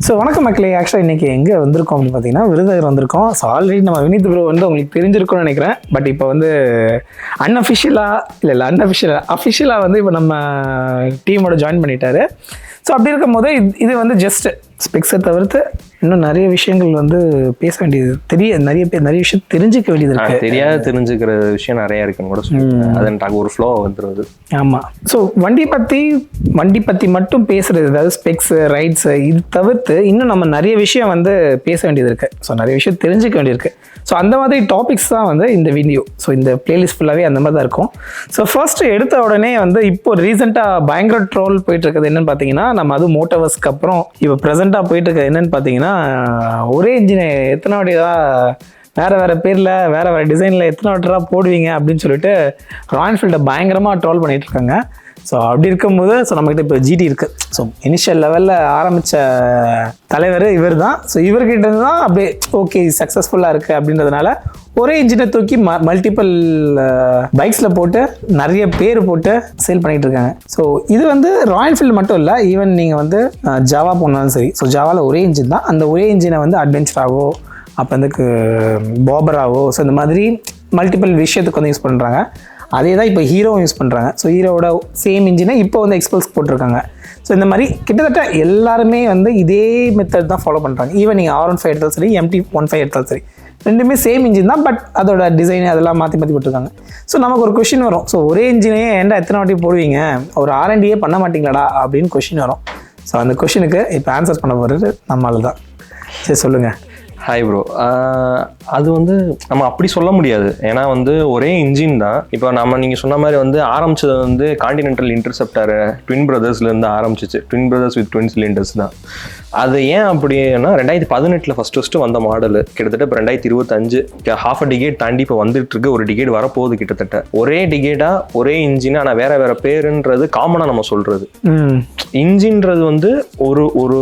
So வணக்கம் மக்களே. ஆக்சுவலாக இன்றைக்கி எங்கே வந்திருக்கோம் அப்படின்னு பார்த்தீங்கன்னா விருதுநகர் வந்திருக்கோம். ஸோ ஆல்ரெடி நம்ம வினித் ப்ரோ வந்து உங்களுக்கு தெரிஞ்சிருக்கும்னு நினைக்கிறேன். பட் இப்போ வந்து அஃபிஷியலாக வந்து இப்போ நம்ம டீமோட ஜாயின் பண்ணிட்டாரு. ஸோ அப்படி இருக்கும் போது இது வந்து ஜஸ்ட் ஸ்பெக்ஸை தவிர்த்து இன்னும் நிறைய விஷயங்கள் வந்து பேச வேண்டியது, நிறைய விஷயம் தெரிஞ்சுக்க வேண்டியது இருக்கு. தெரிஞ்சுக்கிற விஷயம் நிறைய இருக்குன்னு கூட சொல்லுங்க. அது ஒரு ஃப்ளோ வந்துடுது. ஆமாம். ஸோ வண்டி பற்றி மட்டும் பேசுறது, அதாவது ஸ்பெக்ஸ் ரைட்ஸ் இது தவிர்த்து இன்னும் நம்ம நிறைய விஷயம் வந்து பேச வேண்டியது இருக்கு. ஸோ நிறைய விஷயம் தெரிஞ்சுக்க வேண்டியிருக்கு. ஸோ அந்த மாதிரி டாபிக்ஸ் தான் வந்து இந்த வீடியோ. ஸோ இந்த பிளேலிஸ்ட் ஃபுல்லாகவே அந்த மாதிரி தான் இருக்கும். ஸோ ஃபர்ஸ்ட் எடுத்த உடனே வந்து இப்போ ரீசெண்டாக பயங்கர ட்ரோல் போயிட்டு இருக்கிறது என்னன்னு பார்த்தீங்கன்னா, நம்ம அதுவும் மோட்டோவர்ஸ்க்கு அப்புறம் இப்போ ப்ரெசென்ட்டாக போயிட்டு இருக்கிறது என்னன்னு பார்த்தீங்கன்னா, ஒரே இன்ஜினை எத்தனை வாட்டி வேறு பேரில் வேறு டிசைனில் எத்தனை வாட்டராக போடுவீங்க அப்படின்னு சொல்லிட்டு ராயல் என்ஃபீல்டை பயங்கரமாக ட்ரோல் பண்ணிகிட்டு இருக்காங்க. ஸோ அப்படி இருக்கும்போது நம்மக்கிட்ட இப்போ ஜிடி இருக்குது. ஸோ இனிஷியல் லெவலில் ஆரம்பித்த தலைவர் இவர் தான். ஸோ இவர்கிட்ட தான் அப்படியே ஓகே சக்ஸஸ்ஃபுல்லாக இருக்குது அப்படின்றதுனால ஒரே இன்ஜினை தூக்கி மல்டிபிள் பைக்ஸில் போட்டு நிறைய பேர் போட்டு சேல் பண்ணிகிட்டு இருக்காங்க. ஸோ இது வந்து ராயல் என்ஃபீல்டு மட்டும் இல்லை, ஈவன் நீங்கள் வந்து ஜாவா போனாலும் சரி. ஸோ ஜாவாவில் ஒரே இன்ஜின் தான். அந்த ஒரே இன்ஜினை வந்து அட்வென்ச்சராகவோ அப்போ வந்து பாபராவோ ஸோ இந்த மாதிரி மல்டிபிள் விஷயத்துக்கு வந்து யூஸ் பண்ணுறாங்க. அதே தான் இப்போ ஹீரோவும் யூஸ் பண்ணுறாங்க. ஸோ ஹீரோவோட சேம் இன்ஜினை இப்போ வந்து எக்ஸ்பல்ஸ் போட்டிருக்காங்க. ஸோ இந்த மாதிரி கிட்டத்தட்ட எல்லாருமே வந்து இதே மெத்தட் தான் ஃபாலோ பண்ணுறாங்க. ஈவன் நீங்கள் R15 எடுத்தாலும் சரி, MT15 எடுத்தாலும் சரி, ரெண்டுமே சேம் இன்ஜின் தான். பட் அதோட டிசைன் அதெல்லாம் மாற்றி போட்டிருக்காங்க. ஸோ நமக்கு ஒரு கொஷின் வரும், ஸோ ஒரே இன்ஜினையே ஏன்டா எத்தனை வாட்டி போடுவீங்க, ஒரு R&Dயே பண்ண மாட்டீங்களாடா அப்படின்னு கொஷின் வரும். ஸோ அந்த கொஷினுக்கு இப்போ ஆன்சர் பண்ண போகிறது நம்மளால தான். சரி சொல்லுங்கள். Hi bro. அது வந்து நம்ம அப்படி சொல்ல முடியாது. ஏன்னா வந்து ஒரே இன்ஜின் தான். இப்போ நீங்கள் சொன்ன மாதிரி வந்து ஆரம்பிச்சது வந்து கான்டினென்டல் இன்டர்செப்டர் ட்வின் பிரதர்ஸ்லேருந்து ஆரம்பிச்சிச்சு. Twin brothers with twin cylinders தான். அது ஏன் அப்படின்னா 2018 ஃபஸ்ட்டு வந்த மாடல் கிட்டத்தட்ட இப்போ 2025 ஹாஃப் அ டிகேட் தாண்டி இப்போ வந்துட்டு இருக்கு. ஒரு டிகேட் வரப்போகுது கிட்டத்தட்ட. ஒரே டிகேடா ஒரே இன்ஜின், ஆனால் வேற பேருன்றது காமனாக நம்ம சொல்றது. இன்ஜின்றது வந்து ஒரு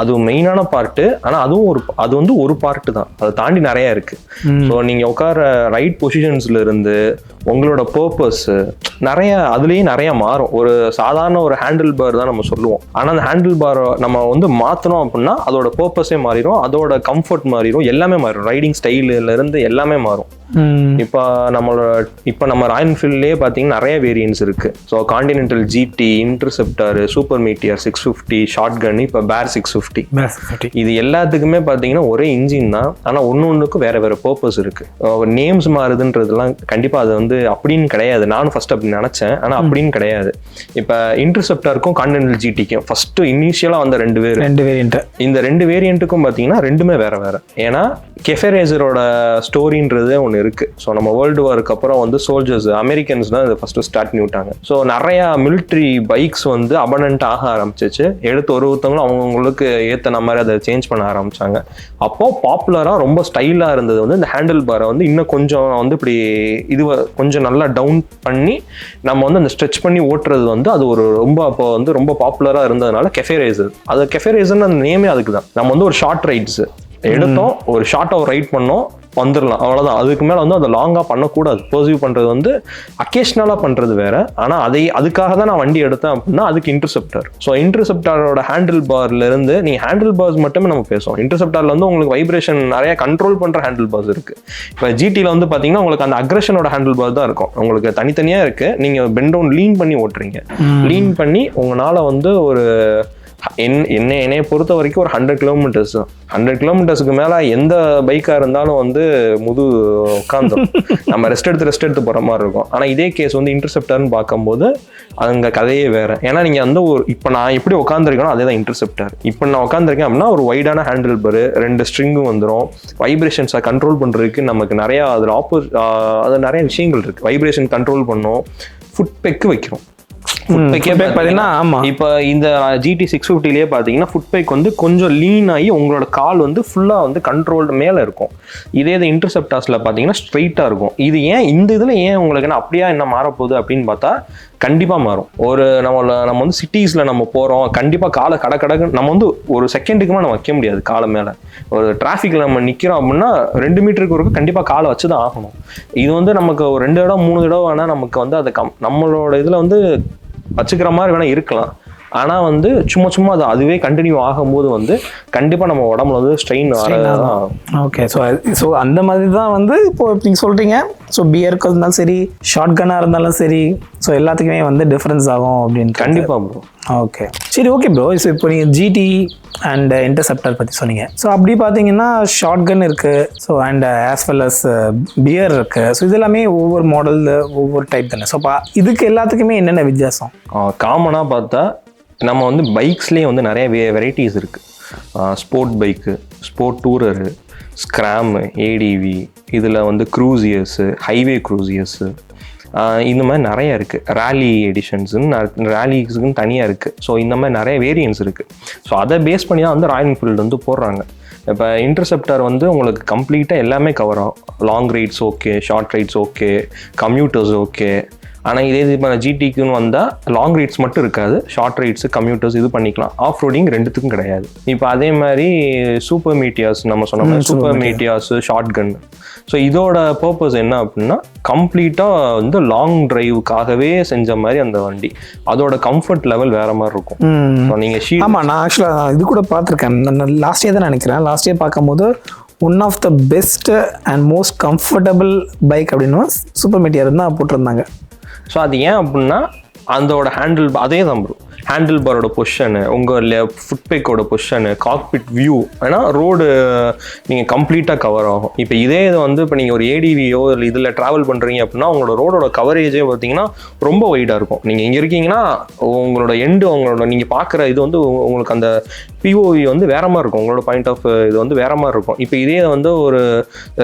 அது மெயினான பார்ட்டு. ஆனால் அது வந்து ஒரு பார்ட்டு தான். அதை தாண்டி நிறைய இருக்கு. ஸோ நீங்க உட்கார ரைட் பொசிஷன்ஸ்ல இருந்து உங்களோட பர்பஸ் நிறைய அதுலேயும் நிறைய மாறும். ஒரு சாதாரண ஒரு ஹேண்டில் பார் தான் நம்ம சொல்லுவோம். ஆனால் அந்த ஹேண்டில் பார் நம்ம வந்து மாற்றணும் அப்படின்னா அதோட பர்பஸே மாறிடும், அதோட கம்ஃபர்ட் மாறிடும், எல்லாமே மாறிடும். ரைடிங் ஸ்டைல இருந்து எல்லாமே மாறும். இப்போ நம்ம ராயல் என்ஃபீல்ட்லேயே பார்த்தீங்கன்னா நிறைய வேரியன்ஸ் இருக்கு. So Continental GT, Interceptor, Super Meteor 650, shotgun, இப்போ பேர் 650, இது எல்லாத்துக்குமே பார்த்தீங்கன்னா ஒரே இன்ஜின் தான். ஆனால் ஒன்றுக்கும் வேற பர்பஸ் இருக்கு. நேம்ஸ் மாறுதுன்றதுலாம் கண்டிப்பாக அது வந்து அப்படின்னு கிடையாது. நானும் ஃபர்ஸ்ட் அப்படி நினைச்சேன், ஆனால் அப்படின்னு கிடையாது. இப்போ இன்டர்செப்டாருக்கும் கான்டினென்டல் ஜிடிக்கும் ஃபர்ஸ்ட் இனிஷியலாக வந்த ரெண்டு வேரியன்ட். இந்த ரெண்டு வேரியன்ட்டுக்கும் பார்த்தீங்கன்னா ரெண்டுமே வேற. ஏன்னா கெஃபே ரேசரோட ஸ்டோரின்றது ஒன்று இருக்கு. ஸோ நம்ம வேர்ல்டு வாருக்கு அப்புறம் வந்து சோல்ஜர்ஸ் அமெரிக்கன்ஸ் தான் இதை ஃபர்ஸ்ட் ஸ்டார்ட் பண்ணிவிட்டாங்க. ஸோ நிறைய மிலிட்ரி பைக்ஸ் வந்து அபண்டன்ட் ஆக ஆரம்பிச்சிச்சு. எடுத்து ஒருத்தவங்களும் அவங்களுக்கு ஏற்ற மாதிரி அதை சேஞ்ச் பண்ண ஆரம்பிச்சாங்க. அப்போ பாப்புலராக ரொம்ப ஸ்டைலாக இருந்தது வந்து இந்த ஹேண்டில் பாரை வந்து இன்னும் கொஞ்சம் வந்து இப்படி கொஞ்சம் நல்லா டவுன் பண்ணி நம்ம வந்து அந்த ஸ்ட்ரெச் பண்ணி ஓட்டுறது வந்து அது ஒரு ரொம்ப பாப்புலராக இருந்ததுனால கெஃபே ரேசர். அது கெஃபே ரேசர்னு அந்த நேமே அதுக்கு தான். நம்ம வந்து ஒரு ஷார்ட் ரைட்ஸ் எடுத்தோம், ஒரு ஷார்ட்டாக ரைட் பண்ணோம், வந்துடலாம், அவ்வளோதான். அதுக்கு மேலே வந்து அதை லாங்காக பண்ணக்கூடாது. பர்சீவ் பண்ணுறது வந்து அக்கேஷ்னலாக பண்ணுறது வேற. ஆனால் அதுக்காக தான் நான் வண்டி எடுத்தேன் அப்படின்னா அதுக்கு இன்டர்செப்டார். ஸோ இன்டர்செப்டாரோட ஹேண்டில் பார்லேருந்து நீங்கள் ஹேண்டில் பார்ஸ் மட்டுமே நம்ம பேசுவோம். இன்டர்செப்டாரில் வந்து உங்களுக்கு வைப்ரேஷன் நிறைய கண்ட்ரோல் பண்ணுற ஹேண்டில் பார்ஸ் இருக்குது. இப்போ ஜிடியில் வந்து பார்த்தீங்கன்னா உங்களுக்கு அந்த அக்ரெஷனோட ஹேண்டில் பார் தான் இருக்கும். உங்களுக்கு தனித்தனியாக இருக்குது. நீங்கள் பெண்ட் டவுன் லீன் பண்ணி ஓட்டுறீங்க. லீன் பண்ணி உங்களால் வந்து ஒரு என்னைய பொறுத்த வரைக்கும் ஒரு 100 கிலோமீட்டர்ஸ் தான். 100 கிலோமீட்டர்ஸ்க்கு மேலே எந்த பைக்காக இருந்தாலும் வந்து உட்காந்துரும். நம்ம ரெஸ்ட் எடுத்து போகிற மாதிரி இருக்கும். ஆனால் இதே கேஸ் வந்து இன்டர்செப்டார்னு பார்க்கும்போது அங்கே கதையே வேறு. ஏன்னா நீங்கள் வந்து இப்போ நான் எப்படி உட்காந்துருக்கேனோ அதே தான் இன்டர்செப்டார். இப்போ நான் உட்காந்துருக்கேன் அப்படின்னா ஒரு வைடான ஹேண்டில் பார், 2 ஸ்ட்ரிங்கும் வந்துடும். வைப்ரேஷன்ஸை கண்ட்ரோல் பண்ணுறதுக்கு நமக்கு நிறையா அதில் நிறைய விஷயங்கள் இருக்குது. வைப்ரேஷன் கண்ட்ரோல் பண்ணோம், ஃபுட் பெக்கு வைக்கிறோம். இப்போ இந்த GT 650 பார்த்தீங்கன்னா ஃபுட் பேக் வந்து கொஞ்சம் லீன் ஆகி உங்களோட கால் வந்து ஃபுல்லாக வந்து கண்ட்ரோல்டு மேலே இருக்கும். இதே இது இன்டர்செப்டார்ஸில் பார்த்தீங்கன்னா ஸ்ட்ரெயிட்டாக இருக்கும். இது ஏன் இந்த இதில் ஏன் உங்களுக்கு அப்படியா என்ன மாறப்போகுது அப்படின்னு பார்த்தா கண்டிப்பாக மாறும். நம்ம வந்து சிட்டிஸில் நம்ம போகிறோம், கண்டிப்பாக காலை கடக்கு நம்ம வந்து ஒரு செகண்டுக்குமே நம்ம வைக்க முடியாது காலை மேலே. ஒரு டிராஃபிக்கில் நம்ம நிற்கிறோம் அப்படின்னா 2 மீட்டருக்கு ஒரு கண்டிப்பாக காலை வச்சு தான் ஆகணும். இது வந்து நமக்கு ஒரு 2 தடவை 3 தடவை வேணால் நமக்கு வந்து அதை நம்மளோட இதில் வந்து வச்சுக்கிற மாதிரி வேணால் இருக்கலாம். ஆனால் வந்து சும்மா அதுவே கண்டினியூ ஆகும்போது வந்து கண்டிப்பாக நம்ம உடம்புல வந்து ஸ்ட்ரெயின் வரதான். ஓகே, ஸோ அந்த மாதிரி தான் வந்து இப்போ நீங்கள் சொல்கிறீங்க. ஸோ பியருக்கு இருந்தாலும் சரி, ஷார்ட் கன்னாக இருந்தாலும் சரி, ஸோ எல்லாத்துக்குமே வந்து டிஃப்ரென்ஸ் ஆகும் அப்படின்னு. கண்டிப்பாக ப்ரோ. ஓகே, சரி, ஓகே ப்ரோ. ஸோ இப்போ நீங்கள் ஜிடி அண்ட் இன்டர்செப்டர் பற்றி சொன்னீங்க. ஸோ அப்படி பார்த்தீங்கன்னா ஷார்ட் கன் இருக்குது, so and as well as beer இருக்குது. ஸோ இது எல்லாமே ஒவ்வொரு மாடல், ஒவ்வொரு டைப் தானே. ஸோ இதுக்கு எல்லாத்துக்குமே என்னென்ன வித்தியாசம்? காமனாக பார்த்தா நம்ம வந்து பைக்ஸ்லேயே வந்து நிறைய வெரைட்டிஸ் இருக்குது. ஸ்போர்ட் பைக்கு, ஸ்போர்ட் டூரரு, ஸ்க்ராமு, ஏடிவி, இதில் வந்து க்ரூசியர்ஸு, ஹைவே க்ரூசியர்ஸு, இந்த மாதிரி நிறைய இருக்குது. ரேலி எடிஷன்ஸுன்னு ரேலிஸுக்குன்னு தனியாக இருக்குது. ஸோ இந்த மாதிரி நிறைய வேரியன்ஸ் இருக்குது. ஸோ அதை பேஸ் பண்ணி தான் வந்து ராயல் என்ஃபீல்டு வந்து போடுறாங்க. இப்போ இன்டர்செப்டர் வந்து உங்களுக்கு கம்ப்ளீட்டாக எல்லாமே கவர் ஆகும். Long rides okay, short rides okay, commuters okay. ஆனால் இதே இப்போ ஜிடிக்குன்னு வந்தால் லாங் ரைட்ஸ் மட்டும் இருக்காது, ஷார்ட் ரைட்ஸு, கம்யூட்டர்ஸ் இது பண்ணிக்கலாம். ஆஃப் ரோடிங் ரெண்டுத்துக்கும் கிடையாது. இப்போ அதே மாதிரி சூப்பர் மீட்டியாஸ், நம்ம சொன்ன மாதிரி சூப்பர் மீட்டியாஸு, ஷார்ட் கன். ஸோ இதோட பர்பஸ் என்ன அப்படின்னா கம்ப்ளீட்டாக வந்து லாங் டிரைவுக்காகவே செஞ்ச மாதிரி அந்த வண்டி. அதோட கம்ஃபர்ட் லெவல் வேற மாதிரி இருக்கும். ஸோ நீங்கள் ஆமாம், நான் ஆக்சுவலாக இது கூட பார்த்துருக்கேன். நான் லாஸ்ட் இயர் தான் நினைக்கிறேன். லாஸ்ட் இயர் பார்க்கும்போது one of the best and most comfortable bike அப்படின்னு சூப்பர் மீட்டியார் தான் போட்டிருந்தாங்க. ஸோ அது ஏன் அப்படின்னா அதோட ஹேண்டில் அதே தான் ப்ரோ. ஹேண்டில் பாரோட பொசிஷனு, உங்கள் ஃபுட்பேக்கோட பொசிஷனு, காக்பிட் வியூ, ஏன்னா ரோடு நீங்கள் கம்ப்ளீட்டாக கவர் ஆகும். இப்போ இதே இது வந்து இப்போ நீங்கள் ஒரு ஏடிவியோ இல்லை இதில் ட்ராவல் பண்ணுறீங்க அப்படின்னா உங்களோட ரோடோட கவரேஜே பார்த்தீங்கன்னா ரொம்ப வைடாக இருக்கும். நீங்கள் இங்கே இருக்கீங்கன்னா உங்களோட உங்களோட நீங்கள் பார்க்குற இது வந்து உங்களுக்கு அந்த பிஓவி வந்து வேற மாதிரி இருக்கும். உங்களோட பாயிண்ட் ஆஃப் இது வந்து வேற மாதிரி இருக்கும். இப்போ இதே வந்து ஒரு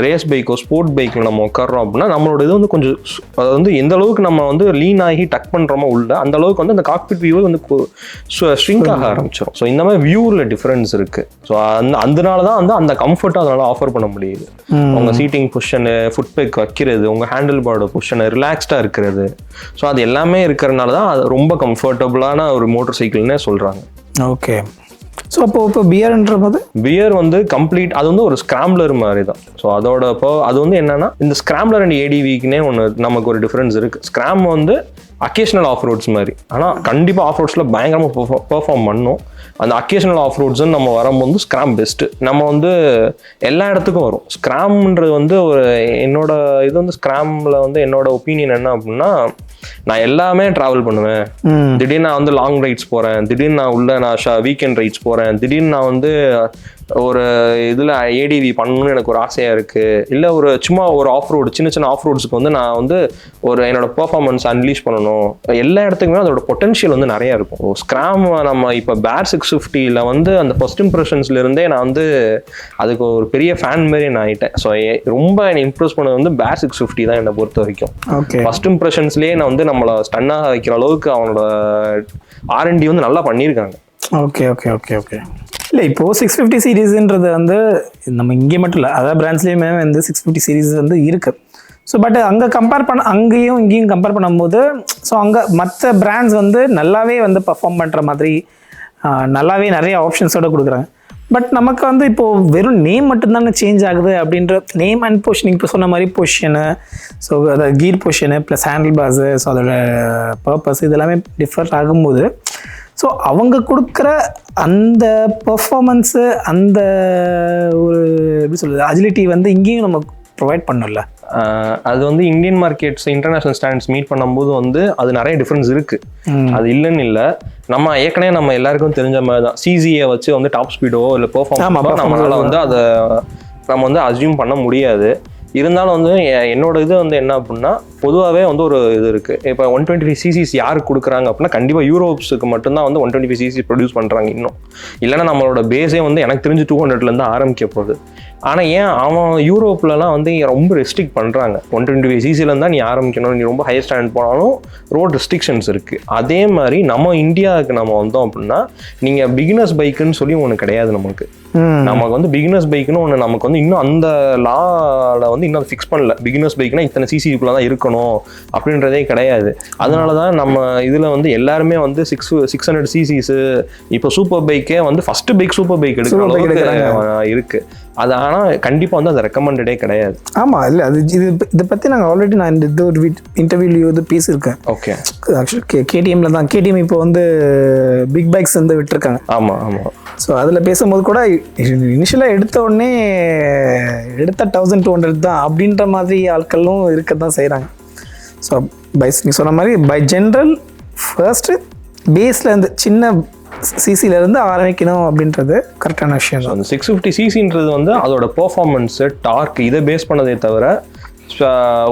ரேஸ் பைக்கோ ஸ்போர்ட் பைக்கில் நம்ம உட்காரோம் அப்படின்னா நம்மளோட இது வந்து கொஞ்சம் அது வந்து எந்த அளவுக்கு நம்ம வந்து லீன் ஆகி டக் பண்ணுறோமோ உள்ள அந்த அளவுக்கு வந்து அந்த காக்பிட் வியூ வந்து ஸ்ட்ரிங்க் ஆக ஆரம்பிச்சிடும். ஸோ இந்த மாதிரி வியூவில் டிஃப்ரென்ஸ் இருக்குது. ஸோ அதனால தான் வந்து அந்த கம்ஃபர்ட்டை அதனால ஆஃபர் பண்ண முடியுது. உங்கள் சீட்டிங் பொசிஷனு, ஃபுட்பேக் வைக்கிறது, உங்கள் ஹேண்டில் பாரோட பொசிஷனு, ரிலாக்ஸ்டாக இருக்கிறது. ஸோ அது எல்லாமே இருக்கிறனால தான் அது ரொம்ப கம்ஃபர்டபுளான ஒரு மோட்டர் சைக்கிள்னே சொல்கிறாங்க. ஓகே, ஸோ இப்போ பியர்ன்ற போது பியர் வந்து கம்ப்ளீட் அது வந்து ஒரு ஸ்கிராம்ப்ளர் மாதிரி தான். ஸோ அதோட அது வந்து என்னன்னா இந்த ஸ்கிராம்ப்ளர் அண்ட் ஏடிவிக்குனே ஒன்று நமக்கு ஒரு டிஃப்ரென்ஸ் இருக்குது. ஸ்கிராம் வந்து அக்கேஷனல் ஆஃப் ரோட்ஸ் மாதிரி, ஆனால் கண்டிப்பாக ஆஃப் ரோட்ஸில் பயங்கரமாக பெர்ஃபார்ம் பண்ணும். அந்த அக்கேஷனல் ஆஃப் ரோட்ஸ்ன்னு நம்ம வரும்போது ஸ்கிராம் பெஸ்ட்டு. நம்ம வந்து எல்லா இடத்துக்கும் வரும். ஸ்கிராம்ன்றது வந்து ஒரு என்னோட இது வந்து ஸ்கிராமில் வந்து என்னோட ஒப்பீனியன் என்ன அப்படின்னா நான் எல்லாமே ட்ராவல் பண்ணுவேன். திடீர்னு நான் வந்து லாங் ரைட்ஸ் போகிறேன், திடீர்னு நான் உள்ள நான் வீக்கெண்ட் ரைட்ஸ் போகிறேன், திடீர்னு நான் வந்து ஒரு இதில் ஏடிவி பண்ணணும்னு எனக்கு ஒரு ஆசையாக இருக்குது. இல்லை ஒரு சும்மா ஒரு ஆஃப் ரோடு சின்ன ஆஃப் ரோட்ஸுக்கு வந்து நான் வந்து ஒரு என்னோட பெர்ஃபார்மன்ஸ் அன்லீஷ் பண்ணணும். எல்லா இடத்துக்குமே அதோட பொட்டன்ஷியல் வந்து நிறையா இருக்கும். ஸ்கிராம் நம்ம இப்போ பேர் 650 வந்து அந்த ஃபர்ஸ்ட் இம்ப்ரெஷன்ஸ்லேருந்தே நான் வந்து அதுக்கு ஒரு பெரிய ஃபேன் மாதிரி நான் ஆகிட்டேன். ஸோ ரொம்ப என்னை இம்ப்ரெஸ் பண்ணது வந்து பேர் 650 தான் என்னை பொறுத்த வரைக்கும். ஃபர்ஸ்ட் இம்ப்ரெஷன்ஸ்லேயே நான் வந்து நம்மளை ஸ்டன்னாக வைக்கிற அளவுக்கு அவனோட R&D வந்து நல்லா பண்ணியிருக்காங்க. ஓகே ஓகே ஓகே ஓகே இல்லை, இப்போது 650 சீரீஸ்ன்றது வந்து நம்ம இங்கே மட்டும் இல்லை, அதாவது பிராண்ட்ஸ்லேயுமே வந்து 650 சீரீஸ் வந்து இருக்குது. ஸோ பட் அங்கே அங்கேயும் இங்கேயும் கம்பேர் பண்ணும்போது ஸோ அங்கே மற்ற பிராண்ட்ஸ் வந்து நல்லாவே வந்து பர்ஃபார்ம் பண்ணுற மாதிரி நல்லாவே நிறைய ஆப்ஷன்ஸோடு கொடுக்குறாங்க. பட் நமக்கு வந்து இப்போது வெறும் நேம் மட்டும்தானே சேஞ்ச் ஆகுது. அப்படின்ற நேம் அண்ட் பொசிஷனிங் இப்போ சொன்ன மாதிரி பொசிஷனு, ஸோ அதாவது gear position plus handle bars, so அதோட பர்பஸ் இதெல்லாமே டிஃபர் ஆகும்போது ஸோ அவங்க கொடுக்குற அந்த பர்ஃபார்மன்ஸு, அந்த ஒரு எப்படி சொல்கிறது அஜிலிட்டி வந்து இங்கேயும் நம்ம ப்ரொவைட் பண்ணல. அது வந்து Indian markets international standards meet பண்ணும்போது வந்து அது நிறைய டிஃப்ரென்ஸ் இருக்குது. அது இல்லைன்னு இல்லை. நம்ம ஏற்கனவே நம்ம எல்லாருக்கும் தெரிஞ்ச மாதிரி தான் சிசியை வச்சு வந்து டாப் ஸ்பீடோ இல்லை பெர்ஃபார்மன்ஸோ நம்மளால வந்து அதை நம்ம வந்து அஸ்யூம் பண்ண முடியாது. இருந்தாலும் வந்து என்னோட இது வந்து என்ன அப்படின்னா பொதுவாகவே வந்து ஒரு இது இருக்குது. இப்போ 125 சிசிஸ் யாருக்கு கொடுக்குறாங்க அப்படின்னா கண்டிப்பாக யூரோப்ஸுக்கு மட்டும்தான் வந்து 125 சிசி ப்ரொடியூஸ் பண்ணுறாங்க. இன்னும் இல்லைன்னா நம்மளோட பேஸே வந்து எனக்கு தெரிஞ்சு 200லேருந்து ஆரம்பிக்க போகுது. ஆனால் ஏன் அவன் யூரோப்லலாம் வந்து ரொம்ப ரெஸ்ட்ரிக்ட் பண்ணுறாங்க. 125 சிசிலேருந்து தான் நீ ஆரம்பிக்கணும், நீ ரொம்ப ஹையர் ஸ்டாண்டர்ட் போனாலும் ரோட் ரெஸ்ட்ரிக்ஷன்ஸ் இருக்குது. அதே மாதிரி நம்ம இந்தியாவுக்கு நம்ம வந்தோம் அப்படின்னா நீங்கள் பிகினர்ஸ் பைக்குன்னு சொல்லி ஒன்று கிடையாது. நமக்கு வந்து பிகினர்ஸ் பைக்குன்னு ஒன்று நமக்கு வந்து இன்னும் அந்த லாவில் வந்து இன்னும் ஃபிக்ஸ் பண்ணல. பிகினர்ஸ் பைக்னா இத்தனை சிசிக்குள்ளே தான் இருக்கணும் இருக்கணும் அப்படின்றதே கிடையாது. அதனால தான் நம்ம இதில் வந்து எல்லாருமே வந்து 600 சிசிஸு இப்போ சூப்பர் பைக்கே வந்து ஃபர்ஸ்ட் பைக் சூப்பர் பைக் எடுக்கிற அளவுக்கு இருக்கு. அது ஆனால் கண்டிப்பாக வந்து அது ரெக்கமெண்டடே கிடையாது. ஆமாம், இல்லை அது இதை பற்றி நாங்கள் ஆல்ரெடி நான் இந்த ஒரு இன்டர்வியூலையோ இது பேசியிருக்கேன். ஓகே, ஆக்சுவலி கேடிஎம்ல தான். கேடிஎம் இப்போ வந்து பிக் பைக்ஸ் வந்து விட்டுருக்காங்க. ஆமாம் ஆமாம். ஸோ அதில் பேசும்போது கூட இனிஷியலாக எடுத்த உடனே எடுத்த 1200 தான் அப்படின்ற மாதிரி ஆட்களும் இருக்க தான் செய்கிறாங்க. ஸோ நீ சொன்ன மாதிரி பை ஜென்ரல் ஃபர்ஸ்ட்டு பேஸ்லேருந்து சின்ன சிசிலேருந்து ஆரம்பிக்கணும் அப்படின்றது கரெக்டான விஷயம். அந்த 650 சிசின்றது வந்து அதோட பெர்ஃபார்மன்ஸு, டார்க் இதை பேஸ் பண்ணதே தவிர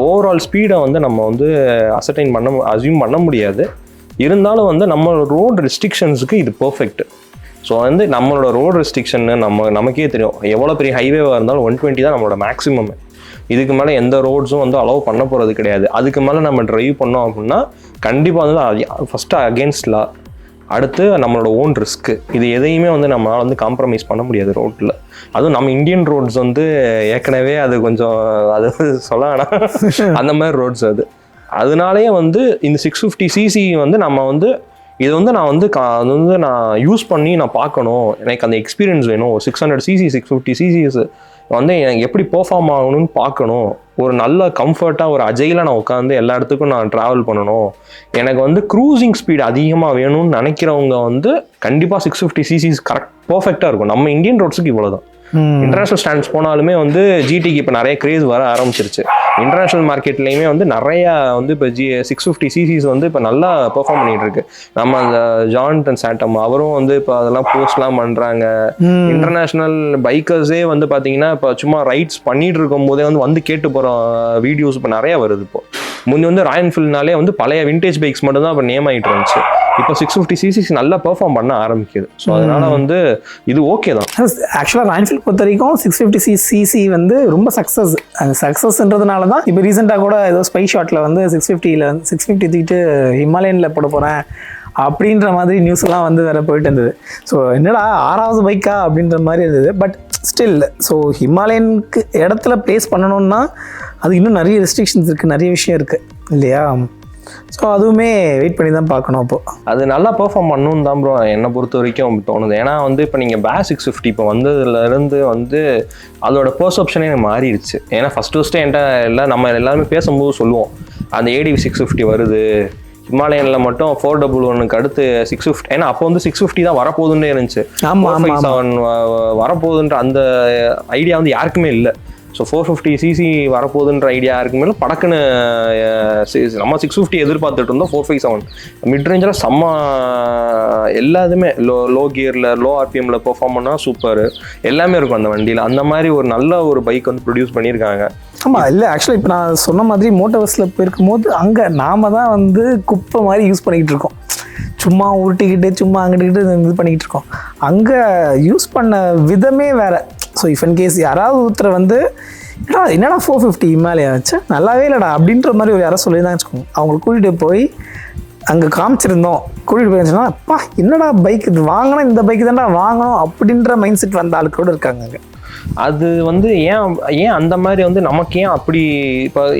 ஓவரால் ஸ்பீடை வந்து நம்ம வந்து அசியூம் பண்ண முடியாது. இருந்தாலும் வந்து நம்ம ரோடு ரெஸ்ட்ரிக்ஷன்ஸுக்கு இது பர்ஃபெக்ட். ஸோ வந்து நம்மளோட ரோடு ரெஸ்ட்ரிக்ஷன் நமக்கே தெரியும். எவ்வளோ பெரிய ஹைவேவாக இருந்தாலும் 120 தான் நம்மளோட மேக்ஸிமம். இதுக்கு மேலே எந்த ரோட்ஸும் வந்து அலோவ் பண்ண போகிறது கிடையாது. அதுக்கு மேலே நம்ம ட்ரைவ் பண்ணோம் அப்படின்னா கண்டிப்பாக வந்து ஃபஸ்ட்டு அகேன்ஸ்ட் லா, அடுத்து நம்மளோட ஓன் ரிஸ்க்கு. இது எதையுமே வந்து நம்மளால் வந்து காம்ப்ரமைஸ் பண்ண முடியாது ரோட்டில். அதுவும் நம்ம இந்தியன் ரோட்ஸ் வந்து ஏற்கனவே அது கொஞ்சம் அது சொல்ல வேணாம் அந்த மாதிரி ரோட்ஸ் அது. அதனாலேயே வந்து இந்த 650 சிசி வந்து நம்ம வந்து இது வந்து நான் வந்து அது வந்து நான் யூஸ் பண்ணி நான் பார்க்கணும், எனக்கு அந்த எக்ஸ்பீரியன்ஸ் வேணும். 600 சிசி 650 சிசிஸ் வந்து எனக்கு எப்படி பெர்ஃபார்ம் ஆகணும்னு பார்க்கணும். ஒரு நல்ல கம்ஃபர்ட்டாக ஒரு அஜைலாக நான் உட்காந்து எல்லா இடத்துக்கும் நான் ட்ராவல் பண்ணணும். எனக்கு வந்து க்ரூசிங் ஸ்பீட் அதிகமாக வேணும்னு நினைக்கிறவங்க வந்து கண்டிப்பாக 650 சிசிஸ் பர்ஃபெக்டாக இருக்கும். நம்ம இந்தியன் ரோட்ஸுக்கு இவ்வளோ தான். இன்டர்நேஷனல் ஸ்டாண்ட்ஸ் போனாலுமே வந்து ஜிடிக்கு இப்போ நிறைய கிரேஸ் வர ஆரம்பிச்சிருச்சு. இன்டர்நேஷனல் மார்க்கெட்லேயுமே வந்து நிறையா வந்து இப்போ 650 சிசிஸ் வந்து இப்போ நல்லா பெர்ஃபார்ம் பண்ணிட்டு இருக்கு. நம்ம அந்த ஜான்டன் சாட்டம் அவரும் வந்து இப்போ அதெல்லாம் போஸ்ட்லாம் பண்ணுறாங்க. இன்டர்நேஷனல் பைக்கர்ஸே வந்து பார்த்தீங்கன்னா இப்போ சும்மா ரைட்ஸ் பண்ணிட்டு இருக்கும் போதே வந்து கேட்டு போகிற வீடியோஸ் இப்போ நிறையா வருது. இப்போ முந்தி வந்து ராயல் என்ஃபீல்ட்னாலே வந்து பழைய விண்டேஜ் பைக்ஸ் மட்டும் தான் இப்போ நேம் ஆகிட்டு இருந்துச்சு. இப்போ 650 சிசிஸ் நல்லா பெர்ஃபார்ம் பண்ண ஆரம்பிக்குது. ஸோ அதனால வந்து இது ஓகே தான். ஆக்சுவலாக ராயல் என்ஃபீல்ட் பொறுத்த வரைக்கும் 650 சிசி வந்து ரொம்ப சக்ஸஸ்ன்றதுனால தான் இப்போ ரீசெண்டாக கூட ஏதோ ஸ்பை ஷாட்டில் வந்து 650 தூக்கிட்டு ஹிமாலயனில் போட போகிறேன் அப்படின்ற மாதிரி நியூஸ் எல்லாம் வந்து வேற போயிட்டு இருந்தது. ஸோ என்னடா 6வது பைக்கா அப்படின்ற மாதிரி இருந்தது. பட் ஸ்டில் ஸோ ஹிமாலயனுக்கு இடத்துல பிளேஸ் பண்ணணும்னா அது இன்னும் நிறைய ரெஸ்ட்ரிக்ஷன்ஸ் இருக்குது, நிறைய விஷயம் இருக்குது இல்லையா? ஸோ அதுவுமே வெயிட் பண்ணி தான் பார்க்கணும். அப்போது அது நல்லா பெர்ஃபார்ம் பண்ணணும் தான் ப்ரோ என்னை பொறுத்த வரைக்கும் தோணுது. ஏன்னா வந்து இப்போ நீங்கள் பேஸ் 650 இப்போ வந்ததுலேருந்து வந்து அதோட பெர்செப்ஷனே மாறிடுச்சு. ஏன்னா ஃபஸ்ட்டு என்கிட்ட நம்ம எல்லாருமே பேசும்போது சொல்லுவோம் அந்த ADV 650 வருது, ஹிமாலயனில் மட்டும் 411க்கு அடுத்து 650. ஏன்னா அப்போ வந்து 650 தான் வரப்போகுதுன்னே இருந்துச்சு. 457 வரப்போகுதுன்ற அந்த ஐடியா வந்து யாருக்குமே இல்லை. ஸோ 450 சிசி வரப்போகுதுன்ற ஐடியா இருக்குமே படக்குன்னு நம்ம 650 எதிர்பார்த்துட்டு இருந்தோம். 457 மிட் ரேஞ்சில் செம்ம எல்லாத்துமே லோ கியரில் லோ ஆர்பிஎம்ல பெர்ஃபார்ம் பண்ணால் சூப்பர் எல்லாமே இருக்கும் அந்த வண்டியில். அந்த மாதிரி ஒரு நல்ல ஒரு பைக் வந்து ப்ரொடியூஸ் பண்ணியிருக்காங்க. ஆமாம், இல்லை ஆக்சுவலாக இப்போ நான் சொன்ன மாதிரி மோட்டோவர்ஸில் போயிருக்கும் போது அங்கே நாம தான் வந்து குப்பை மாதிரி யூஸ் பண்ணிக்கிட்டு இருக்கோம். சும்மா உருட்டிக்கிட்டு சும்மா அங்கிட்டு இது பண்ணிக்கிட்டு இருக்கோம். அங்கே யூஸ் பண்ண விதமே வேறு. ஸோ இஃப் இன் கேஸ் யாராவது ஒருத்தர் வந்து என்னடா 450 ஹிமாலயா வச்சு நல்லாவே இல்லைடா அப்படின்ற மாதிரி ஒரு யாராவது சொல்லியிருந்தாங்க வச்சுக்கோங்க. அவங்களை கூட்டிகிட்டு போய் அங்கே காமிச்சிருந்தோம், கூட்டிகிட்டு போயிருந்துச்சுன்னா அப்பா என்னடா பைக் இது வாங்கினா இந்த பைக் தான்டா வாங்கணும் அப்படின்ற மைண்ட் செட் வந்த ஆளுக்கூட இருக்காங்க அங்கே. அது வந்து ஏன் அந்த மாதிரி வந்து நமக்கு ஏன் அப்படி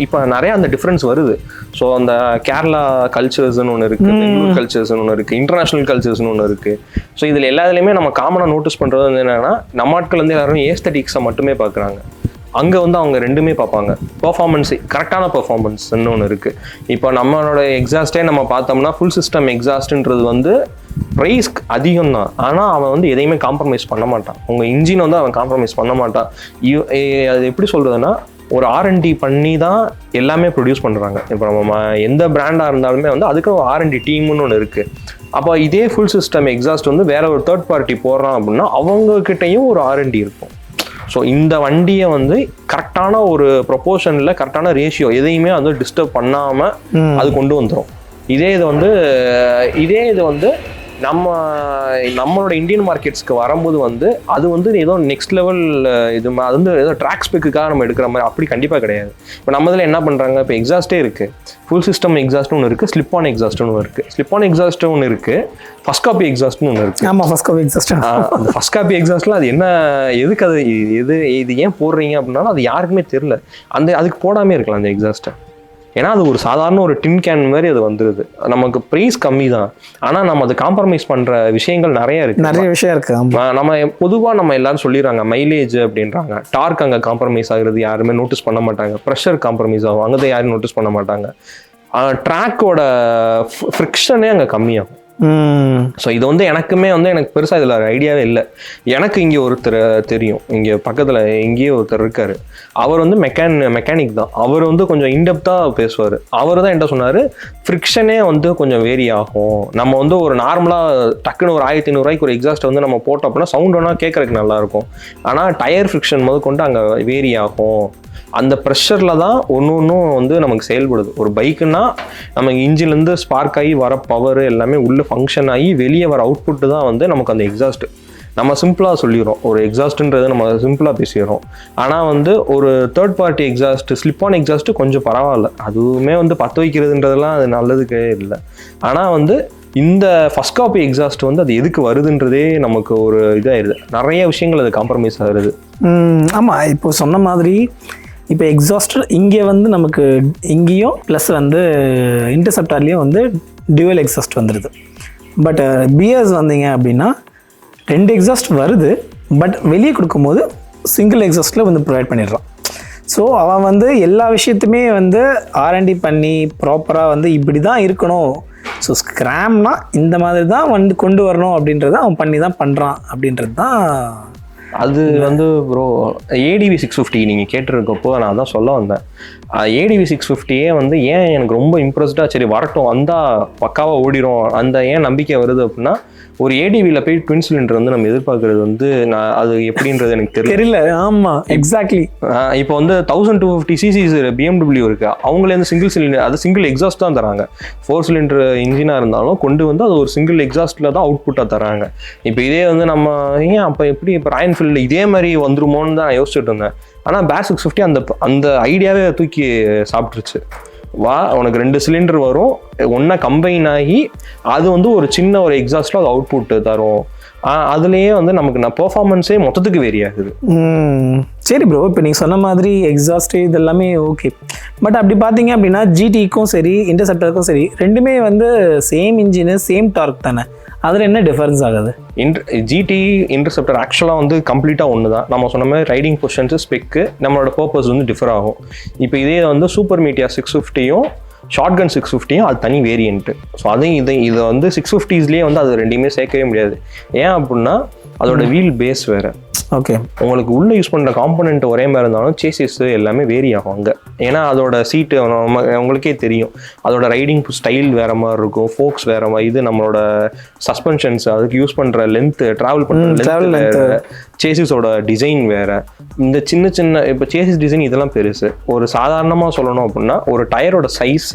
இப்போ நிறைய அந்த டிஃப்ரென்ஸ் வருது. ஸோ அந்த கேரளா கல்ச்சர்ஸ்னு ஒன்று இருக்குது, பெங்களூர் கல்ச்சர்ஸ்னு ஒன்று இருக்குது, இன்டர்நேஷ்னல் கல்ச்சர்ஸ்னு ஒன்று இருக்குது. ஸோ இதில் எல்லாத்துலேயுமே நம்ம காமனாக நோட்டீஸ் பண்ணுறது வந்து என்னென்னா நம்ம ஆட்கள் வந்து எல்லாருமே ஏஸ்தட்டிக்ஸை மட்டுமே பார்க்குறாங்க. அங்கே வந்து அவங்க ரெண்டுமே பார்ப்பாங்க. பெர்ஃபார்மன்ஸ் கரெக்டான பெர்ஃபார்மன்ஸ்ன்னு ஒன்று இருக்குது. இப்போ நம்மளோட எக்ஸாஸ்டே நம்ம பார்த்தோம்னா ஃபுல் சிஸ்டம் எக்ஸாஸ்ட்ன்றது வந்து ப்ரைஸ் அதிகம் தான். ஆனால் அவன் வந்து எதையுமே காம்ப்ரமைஸ் பண்ண மாட்டான். உங்கள் இன்ஜின் வந்து அவன் காம்ப்ரமைஸ் பண்ண மாட்டான். அது எப்படி சொல்கிறதுனா ஒரு R&D பண்ணி தான் எல்லாமே ப்ரொடியூஸ் பண்ணுறாங்க. இப்போ நம்ம எந்த பிராண்டாக இருந்தாலுமே வந்து அதுக்கு ஒரு R&D டீம்னு ஒன்று இருக்குது. அப்போ இதே ஃபுல் சிஸ்டம் எக்ஸாஸ்ட் வந்து வேற ஒரு தேர்ட் பார்ட்டி போடுறான் அப்படின்னா அவங்கக்கிட்டையும் ஒரு R&D இருக்கும். ஸோ இந்த வண்டியை வந்து கரெக்டான ஒரு ப்ரொபோர்ஷனில் கரெக்டான ரேஷியோ எதையுமே வந்து டிஸ்டர்ப் பண்ணாமல் அது கொண்டு வந்துடும். இதே இது வந்து நம்மளோட இந்தியன் மார்க்கெட்ஸ்க்கு வரும்போது வந்து அது வந்து ஏதோ நெக்ஸ்ட் லெவல் அது வந்து ஏதோ ட்ராக் ஸ்பெக்குக்காக நம்ம எடுக்கிற மாதிரி அப்படி கண்டிப்பாக கிடையாது. இப்போ நம்ம இதில் என்ன பண்ணுறாங்க, இப்போ எக்ஸாஸ்ட்டே இருக்குது, ஃபுல் சிஸ்டம் எக்ஸாஸ்ட்னு ஒன்று இருக்குது, ஸ்லிப் ஆன் எக்ஸாஸ்ட்னு ஒன்று இருக்குது. ஸ்லிப் ஆன் எக்ஸாஸ்ட் ஒன்று இருக்குது, ஃபர்ஸ்ட் காப்பி எக்ஸாஸ்ட்னு ஒன்று இருக்குது. ஆமாம், ஃபர்ஸ்ட் காப்பி எக்ஸாஸ்ட். அந்த ஃபர்ஸ்ட் காப்பி எக்ஸாஸ்ட்லாம் அது என்ன, எதுக்கு அது இது ஏன் போடுறீங்க அப்படின்னாலும் அது யாருக்குமே தெரியல. அதுக்கு போடாமே இருக்கலாம் அந்த எக்ஸாஸ்ட்டை. ஏன்னா அது ஒரு சாதாரண ஒரு டின் கேன் மாதிரி அது வந்துருது. நமக்கு ப்ரைஸ் கம்மி தான், ஆனால் நம்ம அது காம்ப்ரமைஸ் பண்ணுற விஷயங்கள் நிறைய இருக்குது. நிறைய விஷயம் இருக்குது. நம்ம பொதுவாக நம்ம எல்லாரும் சொல்லிடுறாங்க மைலேஜ் அப்படின்றாங்க. டார்க் அங்கே காம்ப்ரமைஸ் ஆகுறது யாருமே நோட்டீஸ் பண்ண மாட்டாங்க. ப்ரெஷர் காம்ப்ரமைஸ் ஆகும், அங்கே தான் யாரும் நோட்டீஸ் பண்ண மாட்டாங்க. ட்ராக்கோட ஃப்ரிக்ஷனே அங்கே கம்மியாகும். ஸோ இது வந்து எனக்கு பெருசாக இதில் ஐடியாவே இல்லை. எனக்கு இங்கே ஒருத்தர் தெரியும், இங்கே பக்கத்தில் எங்கேயே ஒருத்தர் இருக்கார். அவர் வந்து மெக்கானிக் தான். அவர் வந்து கொஞ்சம் இன்டெப்த்தாக பேசுவார். அவர் தான் என்கிட்ட சொன்னார், ஃப்ரிக்ஷனே வந்து கொஞ்சம் வேரி ஆகும். நம்ம வந்து ஒரு நார்மலாக டக்குன்னு ஒரு 1500 ரூபாய்க்கு ஒரு எக்ஸாஸ்ட் வந்து நம்ம போட்டோம் அப்படின்னா சவுண்ட் ஒன்றா கேட்கறதுக்கு நல்லாயிருக்கும். ஆனால் டயர் ஃப்ரிக்ஷன் முதல் கொண்டு அங்கே வேரி ஆகும். அந்த ப்ரெஷரில் தான் ஒன்றும் வந்து நமக்கு செயல்படுது. ஒரு பைக்குன்னா நம்ம இன்ஜின்லேருந்து ஸ்பார்க் ஆகி வர பவர் எல்லாமே உள்ளே ஃபங்க்ஷன் ஆகி வெளியே வர அவுட்புட்டு தான் வந்து நமக்கு அந்த எக்ஸாஸ்ட்டு. நம்ம சிம்பிளாக சொல்லிடுறோம், ஒரு எக்ஸாஸ்ட்டுன்றது நம்ம சிம்பிளாக பேசிடுறோம். ஆனால் வந்து ஒரு தேர்ட் பார்ட்டி எக்ஸாஸ்ட்டு, ஸ்லிப்பான் எக்ஸாஸ்ட்டு கொஞ்சம் பரவாயில்ல. அதுவுமே வந்து பற்ற வைக்கிறதுன்றதுலாம் அது நல்லதுக்கே இல்லை. ஆனால் வந்து இந்த ஃபர்ஸ்ட் காப்பி எக்ஸாஸ்ட் வந்து அது எதுக்கு வருதுன்றதே நமக்கு ஒரு இதாகிடுது. நிறைய விஷயங்கள் அது காம்ப்ரமைஸ் ஆகுது. ஆமாம், இப்போ சொன்ன மாதிரி இப்போ எக்ஸாஸ்டர் இங்கே வந்து நமக்கு இங்கேயும் ப்ளஸ் வந்து இன்டர்செப்டார்லேயும் வந்து டியூவல் எக்ஸாஸ்ட் வந்துடுது. பட் பிஎஸ் வந்தீங்க அப்படின்னா 2 எக்ஸாஸ்ட் வருது, பட் வெளியே கொடுக்கும்போது சிங்கிள் எக்ஸாஸ்ட்டில் வந்து ப்ரொவைட் பண்ணிடுறான். ஸோ அவன் வந்து எல்லா விஷயத்துமே வந்து R&D பண்ணி ப்ராப்பராக வந்து இப்படி தான் இருக்கணும், ஸோ ஸ்க்ராம்னா இந்த மாதிரி தான் வந்து கொண்டு வரணும் அப்படின்றத அவன் பண்ணி தான் பண்ணுறான் அப்படின்றது தான். அது வந்து ப்ரோ ADV 650 நீங்கள் கேட்டிருக்கப்போ நான் தான் சொல்ல வந்தேன். ADV 650 வந்து ஏன் எனக்கு ரொம்ப இம்ப்ரெஸ்டாக, சரி வரட்டும் வந்தால் பக்காவாக ஓடிடும் அந்த ஏன் நம்பிக்கை வருது அப்படின்னா, ஒரு ADVயில் போய் ட்வின் சிலிண்டர் வந்து நம்ம எதிர்பார்க்கறது வந்து நான் அது எப்படின்றது எனக்கு தெரியல. ஆமாம், எக்ஸாக்ட்லி. இப்போ வந்து 1250 சிசிஸ் BMW இருக்கு, அவங்களே சிங்கிள் சிலிண்டர், அது சிங்கிள் எக்ஸாஸ்ட் தான் தராங்க. 4 சிலிண்டர் இன்ஜினாக இருந்தாலும் கொண்டு வந்து அது ஒரு சிங்கிள் எக்ஸாஸ்ட்டில் தான் அவுட்புட்டாக தராங்க. இப்போ இதே வந்து நம்ம ஏன் அப்போ எப்படி இப்போ ராயல் என்ஃபீல்டில் இதே மாதிரி வந்துருமோன்னு தான் நான் யோசிச்சுட்டு இருந்தேன். ஆனால் பேர் 650 அந்த ஐடியாவே தூக்கி சாப்பிட்ருச்சு. உனக்கு 2 சிலிண்டர் வரும், ஒன்றா கம்பைன் ஆகி அது வந்து ஒரு சின்ன ஒரு எக்ஸாஸ்ட்டில் அது அவுட்புட் தரும். அதுலேயே வந்து நமக்கு பெர்ஃபார்மன்ஸே மொத்தத்துக்கு வேரி ஆகுது. சரி ப்ரோ, இப்போ நீங்கள் சொன்ன மாதிரி எக்ஸாஸ்ட் இது எல்லாமே ஓகே. பட் அப்படி பார்த்தீங்க அப்படின்னா GTக்கும் சரி இன்டர்செப்டருக்கும் சரி ரெண்டுமே வந்து சேம் இன்ஜினு சேம் டார்க் தானே, அதில் என்ன டிஃபரன்ஸ் ஆகுது? GT இன்டர்செப்டர் ஆக்சுவலாக வந்து கம்ப்ளீட்டாக ஒன்று தான். நம்ம சொன்ன மாதிரி ரைடிங் பொசிஷன்ஸு ஸ்பெக்கு நம்மளோட பர்பஸ் வந்து டிஃபர் ஆகும். இப்போ இதே வந்து சூப்பர் மீட்டியார் 650யும் ஷார்ட்கன் 650யும் அது தனி வேரியன்ட்டு. ஸோ அதையும் இதை வந்து 650ஸ்லேயே வந்து அது ரெண்டையுமே சேர்க்கவே முடியாது. ஏன் அப்படின்னா அதோட வீல் பேஸ் வேறு. ஓகே, உங்களுக்கு உள்ளே யூஸ் பண்ணுற காம்பனண்ட் ஒரே மாதிரி இருந்தாலும் சேசிஸ் எல்லாமே வேரி ஆகும் அங்கே. ஏன்னா அதோட சீட்டு உங்களுக்கே தெரியும், அதோட ரைடிங் ஸ்டைல் வேறு மாதிரி இருக்கும், ஃபோக்ஸ் வேறு மாதிரி, இது நம்மளோட சஸ்பென்ஷன்ஸ் அதுக்கு யூஸ் பண்ணுற லென்த்து, ட்ராவல் பண்ணுற லென்த்து, சேசிஸோட டிசைன் வேறு. இந்த சின்ன இப்போ சேசிஸ் டிசைன் இதெல்லாம் பெருசு. ஒரு சாதாரணமாக சொல்லணும் அப்படின்னா ஒரு டயரோட சைஸ்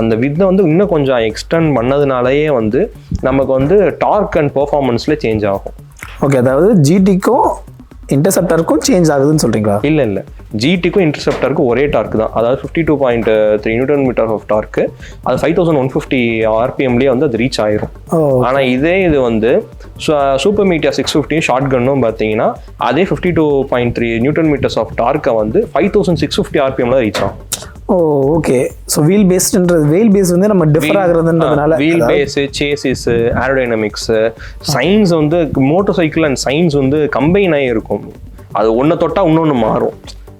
அந்த வித்தை வந்து இன்னும் கொஞ்சம் எக்ஸ்டெண்ட் பண்ணதுனாலேயே வந்து நமக்கு வந்து டார்க் அண்ட் பெர்ஃபார்மன்ஸில் சேஞ்ச் ஆகும். ஓகே, அதாவது GTக்கும் இன்டர்செப்டருக்கும் சேஞ்ச் ஆகுதுன்னு சொல்கிறீங்களா? இல்லை, GTக்கும் இன்டர்செப்டருக்கும் ஒரே டார்க் தான். அதாவது 52.3 நியூட்டன் மீட்டர் ஆஃப் டார்க்கு. அது 5150 RPMலேயே வந்து அது ரீச் ஆயிரும். ஆனால் இது வந்து சூப்பர் மீட்டியார் 650 ஷார்ட் கன்னும் பார்த்தீங்கன்னா அதே 52.3 நியூட்டன் மீட்டர்ஸ் ஆஃப் டார்க்கை வந்து 5650 RPMல ரீச் ஆகும். ஓகே, ஸோ வீல் பேஸ் வந்து நம்ம டிஃபர் ஆகுறதுன்றதுனால wheel base, chassis, aerodynamics, science வந்து மோட்டார் சைக்கிள் அண்ட் சயின்ஸ் வந்து கம்பைன் ஆகி இருக்கும். அது ஒன்று தொட்டால் இன்னொன்று மாறும்.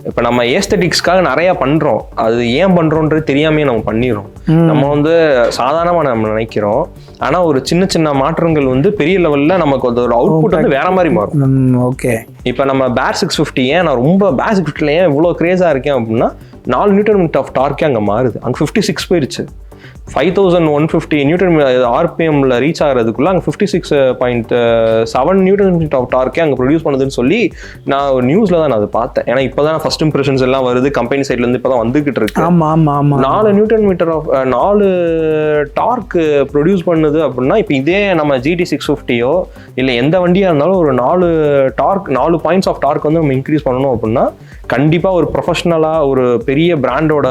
இப்போ நம்ம ஏஸ்தட்டிக்ஸ்க்காக நிறைய பண்ணுறோம், அது ஏன் பண்ணுறோன்றது தெரியாமே நம்ம பண்ணிடுறோம். நம்ம வந்து சாதாரணமாக நம்ம நினைக்கிறோம், ஆனால் ஒரு சின்ன மாற்றங்கள் வந்து பெரிய லெவலில் நமக்கு ஒரு அவுட்புட் வந்து வேற மாதிரி மாறும். ஓகே, இப்போ நம்ம பேர் 650 ஏன் நான் ரொம்ப பேர் 650 ஏன் இவ்வளோ கிரேஸாக இருக்கேன் அப்படின்னா 4 நியூட்டன் மீட்டர் ஆஃப் டார்க்கே அங்கே மாறுது. அங்கே 56 போயிடுச்சு. 5150 நியூட்டன் RPMல ரீச் ஆகிறதுக்குள்ள அங்கே 56.7 நியூட்டன் மீட்டர் ஆஃப் டார்க்கே அங்கே ப்ரொடியூஸ் பண்ணுதுன்னு சொல்லி நான் ஒரு நியூஸ்ல தான் நான் அதை பார்த்தேன். ஏன்னா இப்போ தான் ஃபர்ஸ்ட் இம்ப்ரெஷன்ஸ் எல்லாம் வருது, கம்பெனி சைட்ல இருந்து இப்போ தான் வந்துகிட்டு இருக்கு. 4 newton metre of 4 torque produce பண்ணுது அப்படின்னா இப்போ இதே நம்ம GT 650யோ இல்லை எந்த வண்டியா இருந்தாலும் ஒரு 4 பாயிண்ட்ஸ் ஆஃப் டார்க் வந்து நம்ம இன்க்ரீஸ் பண்ணணும் அப்படின்னா கண்டிப்பாக ஒரு ப்ரொஃபஷனலாக ஒரு பெரிய பிராண்டோட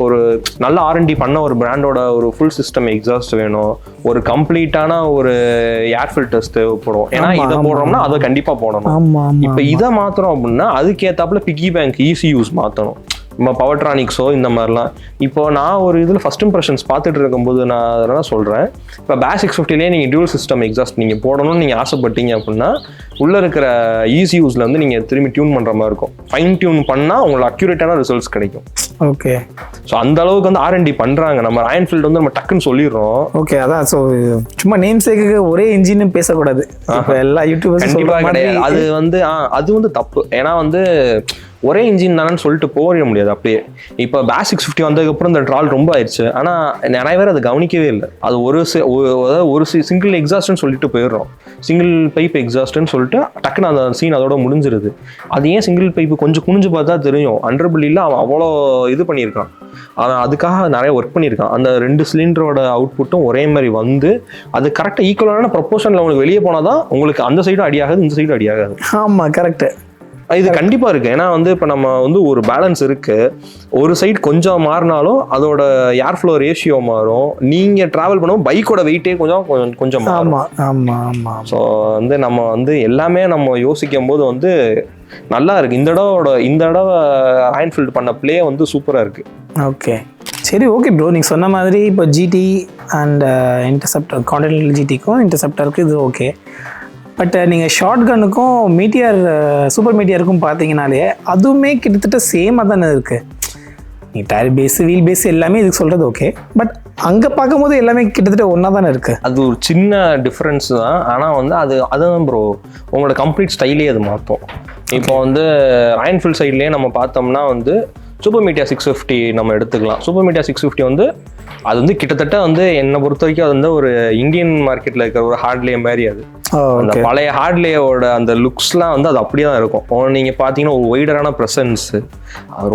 ஒரு நல்ல R&D பண்ண ஒரு பிராண்டோட ஒரு ஃபுல் சிஸ்டம் எக்ஸாஸ்ட் வேணும், ஒரு கம்ப்ளீட்டான ஒரு ஏர் ஃபில்டர்ஸ் தேவைப்படும். ஏன்னா இதை போடுறோம்னா அதை கண்டிப்பாக போடணும். இப்போ இதை மாத்திரம் அப்படின்னா அதுக்கேற்றாப்புல பிக்கி பேங்க் ECUs மாற்றணும். நம்ம பவர்ட்ரானிக்ஸோ இந்த மாதிரிலாம். இப்போ நான் ஒரு இதில் ஃபர்ஸ்ட் இம்ப்ரெஷன்ஸ் பார்த்துட்டு இருக்கும்போது நான் அதெல்லாம் சொல்கிறேன். இப்போ பேஸ் 650லேயே நீங்கள் டியூல் சிஸ்டம் எக்ஸாஸ்ட் நீங்கள் போடணும்னு நீங்கள் ஆசைப்பட்டீங்க அப்படின்னா உள்ளே இருக்கிற ECUஸில் வந்து நீங்கள் திரும்பி டியூன் பண்ணுற மாதிரி இருக்கும். ஃபைன் டியூன் பண்ணால் உங்களுக்கு அக்யூரேட்டான ரிசல்ட்ஸ் கிடைக்கும். ஓகே. ஸோ அந்த அளவுக்கு வந்து R&D பண்ணுறாங்க. நம்ம ராயல் என்ஃபீல்டு வந்து நம்ம டக்குன்னு சொல்லிடுறோம். ஓகே, அதான். ஸோ சும்மா நேம் சேக்கு ஒரே இன்ஜின் பேசக்கூடாது. இப்போ எல்லா யூடியூபர்ஸ் கண்டிப்பாக கிடையாது. அது வந்து தப்பு. ஏன்னா வந்து ஒரே இன்ஜின் தானேன்னு சொல்லிட்டு போக முடியாது அப்படியே. இப்போ பேஸ் 650 வந்ததுக்கப்புறம் இந்த ட்ரால் ரொம்ப ஆயிடுச்சு. ஆனால் நிறைய பேர் அதை கவனிக்கவே இல்லை. அது ஒரு சிங்கிள் எக்ஸாஸ்ட்னு சொல்லிட்டு போயிடுறோம். சிங்கிள் பைப் எக்ஸாஸ்ட்னு சொல்லிட்டு டக்குன்னு அந்த சீன் அதோட முடிஞ்சிருது. அது ஏன் சிங்கிள் பைப்பு கொஞ்சம் குனிஞ்சு பார்த்தா தெரியும். அண்டர்பில்லியில் அவன் அவ்வளோ இது பண்ணியிருக்கான். ஆனால் அதுக்காக நிறைய ஒர்க் பண்ணியிருக்கான். அந்த 2 சிலிண்டரோட அவுட்புட்டும் ஒரே மாதிரி வந்து அது கரெக்டாக ஈக்குவலான ப்ரொப்போர்ஷனில் உங்களுக்கு வெளியே போனால் தான் உங்களுக்கு அந்த சைடும் அடியாகாது, இந்த சைடும் அடியாகாது. ஆமாம், கரெக்டு. இது கண்டிப்பா இருக்கு. ஏன்னா வந்து இப்போ நம்ம வந்து ஒரு பேலன்ஸ் இருக்கு. ஒரு சைடு கொஞ்சம் மாறினாலும் அதோட ஏர் ஃப்ளோ ரேஷியோ மாறும். நீங்க டிராவல் பண்ணும்போது பைக்கோட வெயிட்டே கொஞ்சம் மாறும். ஸோ வந்து நம்ம வந்து எல்லாமே நம்ம யோசிக்கும் போது வந்து நல்லா இருக்கு. இந்த தடவை ராயல் என்ஃபீல்டு பண்ண பிளே வந்து சூப்பரா இருக்கு. ஓகே, சரி, ஓகே ப்ரோ. நீங்கள் சொன்ன மாதிரி இப்போ GT அண்ட் இன்டர்செப்டர், கான்டினென்டல் GTக்கும் இன்டர்செப்டருக்கு இது ஓகே. பட் நீங்கள் ஷார்ட் கன்னுக்கும் மீட்டியர், சூப்பர் மீட்டியருக்கும் பார்த்தீங்கனாலே அதுவுமே கிட்டத்தட்ட சேமாக தானே இருக்குது. நீங்கள் டயர் பேஸு, வீல் பேஸு எல்லாமே இதுக்கு சொல்கிறது ஓகே. பட் அங்கே பார்க்கும்போது எல்லாமே கிட்டத்தட்ட ஒன்றா தானே இருக்குது. அது ஒரு சின்ன டிஃப்ரென்ஸ் தான். ஆனால் வந்து அதுதான் ப்ரோ உங்களோட கம்ப்ளீட் ஸ்டைலே அது மாற்றும். இப்போ வந்து ராயல் என்ஃபீல்டு சைட்லேயே நம்ம பார்த்தோம்னா வந்து சூப்பர் மீட்டியா 650 நம்ம எடுத்துக்கலாம். சூப்பர் மீட்டியா 650 வந்து அது வந்து கிட்டத்தட்ட வந்து என்னை பொறுத்த வரைக்கும் அது வந்து ஒரு இந்தியன் மார்க்கெட்டில் இருக்கிற ஒரு ஹார்ட்லே மாதிரி. அது அந்த பழைய ஹார்ட்லேயோட அந்த லுக்ஸ்லாம் வந்து அது அப்படியே தான் இருக்கும். நீங்கள் பார்த்தீங்கன்னா ஒரு ஒய்டரான ப்ரெசன்ஸ்,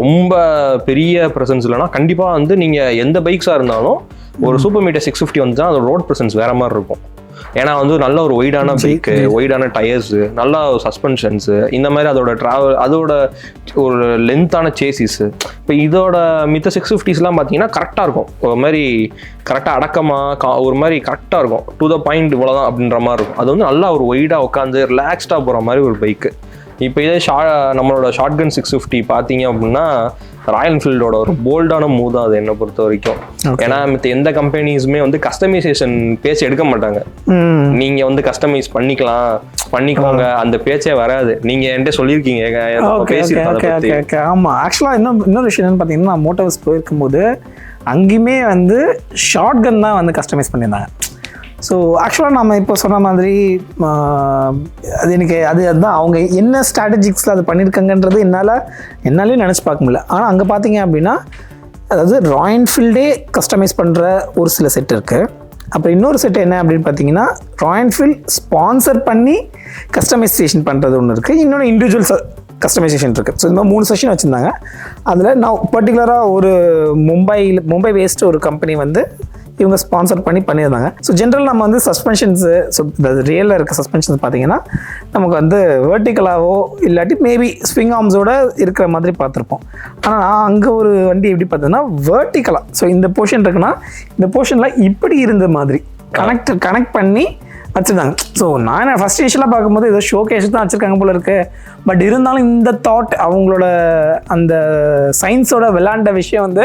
ரொம்ப பெரிய ப்ரெசன்ஸ் இல்லைன்னா கண்டிப்பாக வந்து நீங்கள் எந்த பைக்ஸாக இருந்தாலும் ஒரு சூப்பர் மீட்டியா 650 வந்து தான் அதோட ரோட் ப்ரெசன்ஸ் வேற மாதிரி இருக்கும். ஏன்னா வந்து நல்ல ஒரு ஒய்டான பைக்கு, ஒய்டான டயர்ஸு, நல்லா சஸ்பென்ஷன்ஸு, இந்த மாதிரி அதோட ட்ராவல், அதோட ஒரு லென்த்தான சேசிஸு. இப்போ இதோட மித்த 650ஸ்லாம் பார்த்தீங்கன்னா கரெக்டாக இருக்கும். ஒரு மாதிரி கரெக்டாக அடக்கமாக ஒரு மாதிரி கரெக்டாக இருக்கும். டு த பாயிண்ட் இவ்வளோதான் அப்படின்ற மாதிரி இருக்கும். அது வந்து நல்லா ஒரு ஒய்டாக உட்காந்து ரிலாக்ஸ்டாக போகிற மாதிரி ஒரு பைக்கு. இப்போ இதே நம்மளோட ஷார்ட் கன் 650 பார்த்தீங்க அப்படின்னா ராயல் என்ஃபீல்டோட ஒரு போல்டான மூவ் தான் அது என்னை பொறுத்த வரைக்கும். ஏன்னா மித்த எந்த கம்பெனிஸுமே வந்து கஸ்டமைசேஷன் பேச்சு எடுக்க மாட்டாங்க. நீங்க வந்து கஸ்டமைஸ் பண்ணிக்கோங்க அந்த பேச்சே வராது. நீங்க என்கிட்ட சொல்லியிருக்கீங்க. ஆமா, ஆக்சுவலா இன்னொரு விஷயம் என்னன்னு பார்த்தீங்கன்னா, நான் மோட்டார்ஸ் போயிருக்கும்போது அங்கேயுமே வந்து ஷார்ட் கன் தான் வந்து கஸ்டமைஸ் பண்ணியிருந்தாங்க. ஸோ ஆக்சுவலாக நம்ம இப்போ சொன்ன மாதிரி அது எனக்கு அதுதான் அவங்க என்ன ஸ்ட்ராட்டஜிக்ஸில் அது பண்ணியிருக்காங்கன்றது என்னாலே நினச்சி பார்க்க முடியல. ஆனால் அங்கே பார்த்தீங்க அப்படின்னா, அதாவது ராயல் என்ஃபீல்டே கஸ்டமைஸ் பண்ணுற ஒரு சில செட் இருக்குது. அப்புறம் இன்னொரு செட் என்ன அப்படின்னு பார்த்தீங்கன்னா, ராயல் என்ஃபீல்ட் ஸ்பான்சர் பண்ணி கஸ்டமைசேஷன் பண்ணுறது ஒன்று இருக்குது. இன்னொன்று இண்டிவிஜுவல் கஸ்டமைசேஷன் இருக்குது. ஸோ இந்த மாதிரி 3 செஷன் வச்சுருந்தாங்க. அதில் நான் பர்டிகுலராக ஒரு மும்பை பேஸ்டு ஒரு கம்பெனி வந்து இவங்க ஸ்பான்சர் பண்ணியிருந்தாங்க. ஸோ ஜென்ரல் நம்ம வந்து சஸ்பென்ஷன்ஸு, ஸோ ரியலில் இருக்க சஸ்பென்ஷன்ஸ் பார்த்தீங்கன்னா நமக்கு வந்து வெர்டிக்கலாவோ இல்லாட்டி மேபி ஸ்விங் ஆர்ம்ஸோட இருக்கிற மாதிரி பார்த்துருப்போம். ஆனால் நான் அங்கே ஒரு வண்டி எப்படி பார்த்ததுன்னா வெர்டிக்கலாக, ஸோ இந்த போர்ஷன் இருக்குன்னா இந்த போர்ஷனில் இப்படி இருந்த மாதிரி கனெக்ட் பண்ணி வச்சுருந்தாங்க. ஸோ நான் ஃபஸ்ட் இனிஷியலாக பார்க்கும்போது ஏதோ ஷோ கேஷ் தான் வச்சுருக்காங்க போல இருக்கு. பட் இருந்தாலும் இந்த தாட், அவங்களோட அந்த சயின்ஸோட விளாண்ட விஷயம் வந்து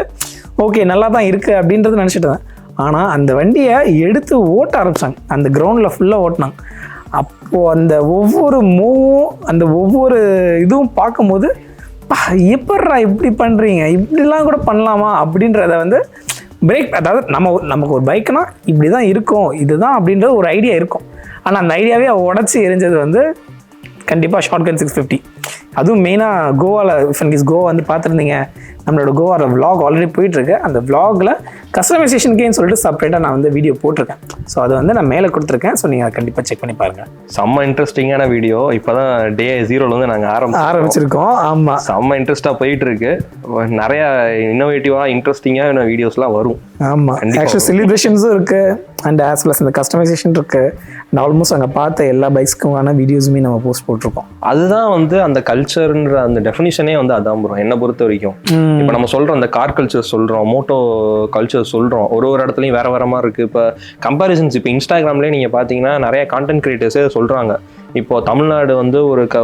ஓகே நல்லா தான் இருக்குது அப்படின்றது நினச்சிட்டு இருந்தேன். ஆனால் அந்த வண்டியை எடுத்து ஓட்ட ஆரம்பித்தாங்க. அந்த கிரவுண்டில் ஃபுல்லாக ஓட்டினாங்க. அப்போது அந்த ஒவ்வொரு மூவும், அந்த ஒவ்வொரு இதுவும் பார்க்கும்போது எப்பட்றா இப்படி பண்ணுறீங்க, இப்படிலாம் கூட பண்ணலாமா அப்படின்றத வந்து பிரேக், அதாவது நமக்கு ஒரு பைக்குனா இப்படி தான் இருக்கும், இதுதான் அப்படின்றது ஒரு ஐடியா இருக்கும். ஆனால் அந்த ஐடியாவே உடச்சி எரிஞ்சது வந்து கண்டிப்பாக ஷார்ட் கன் 650. அதுவும் மெயினாக கோவாவில், கோவா வந்து பார்த்துருந்தீங்க, நம்மளோட கோவாவில் vlog ஆல்ரெடி போயிட்டுருக்கு. அந்த vlogல கஸ்டமைசேஷனுக்கேன்னு சொல்லிட்டு செப்பரேட்டாக நான் வந்து வீடியோ போட்டிருக்கேன். ஸோ அதை வந்து நான் மேலே கொடுத்துருக்கேன். ஸோ நீங்கள் அதை கண்டிப்பாக செக் பண்ணி பாருங்கள். செம்ம இன்ட்ரெஸ்டிங்கான வீடியோ. இப்போ தான் டே 0லேருந்து நாங்கள் ஆரம்பிச்சிருக்கோம். ஆமாம், செம்ம இன்ட்ரெஸ்ட்டாக போயிட்டுருக்கு. நிறையா இன்னோவேட்டிவாக இன்ட்ரெஸ்டிங்கான வீடியோஸ்லாம் வரும். ஆமாம், ஆக்சுவலி செலிப்ரேஷன்ஸும் இருக்குது அண்ட் ஆஸ் வெல் அஸ் இந்த கஸ்டமைசேஷன் இருக்குது. அண்ட் ஆல்மோஸ்ட் அங்கே பார்த்த எல்லா பைக்ஸ்க்குமான வீடியோஸுமே நம்ம போஸ்ட் போட்டிருக்கோம். அதுதான் வந்து அந்த கல்ச்சர்ன்ற அந்த டெஃபினிஷனே வந்து அதான் ப்ரோ என்னை பொறுத்த வரைக்கும். இப்போ நம்ம சொல்கிறோம் அந்த கார் கல்ச்சர் சொல்கிறோம், மோட்டோ கல்ச்சர் சொல்கிறோம். ஒரு இடத்துலையும் வேறு வேறு மாதிரி இருக்குது. இப்போ கம்பேரிசன்ஸ் இப்போ இன்ஸ்டாகிராம்லேயே நீங்கள் பார்த்தீங்கன்னா நிறைய கான்டென்ட் கிரியேட்டர்ஸே சொல்கிறாங்க. இப்போ தமிழ்நாடு வந்து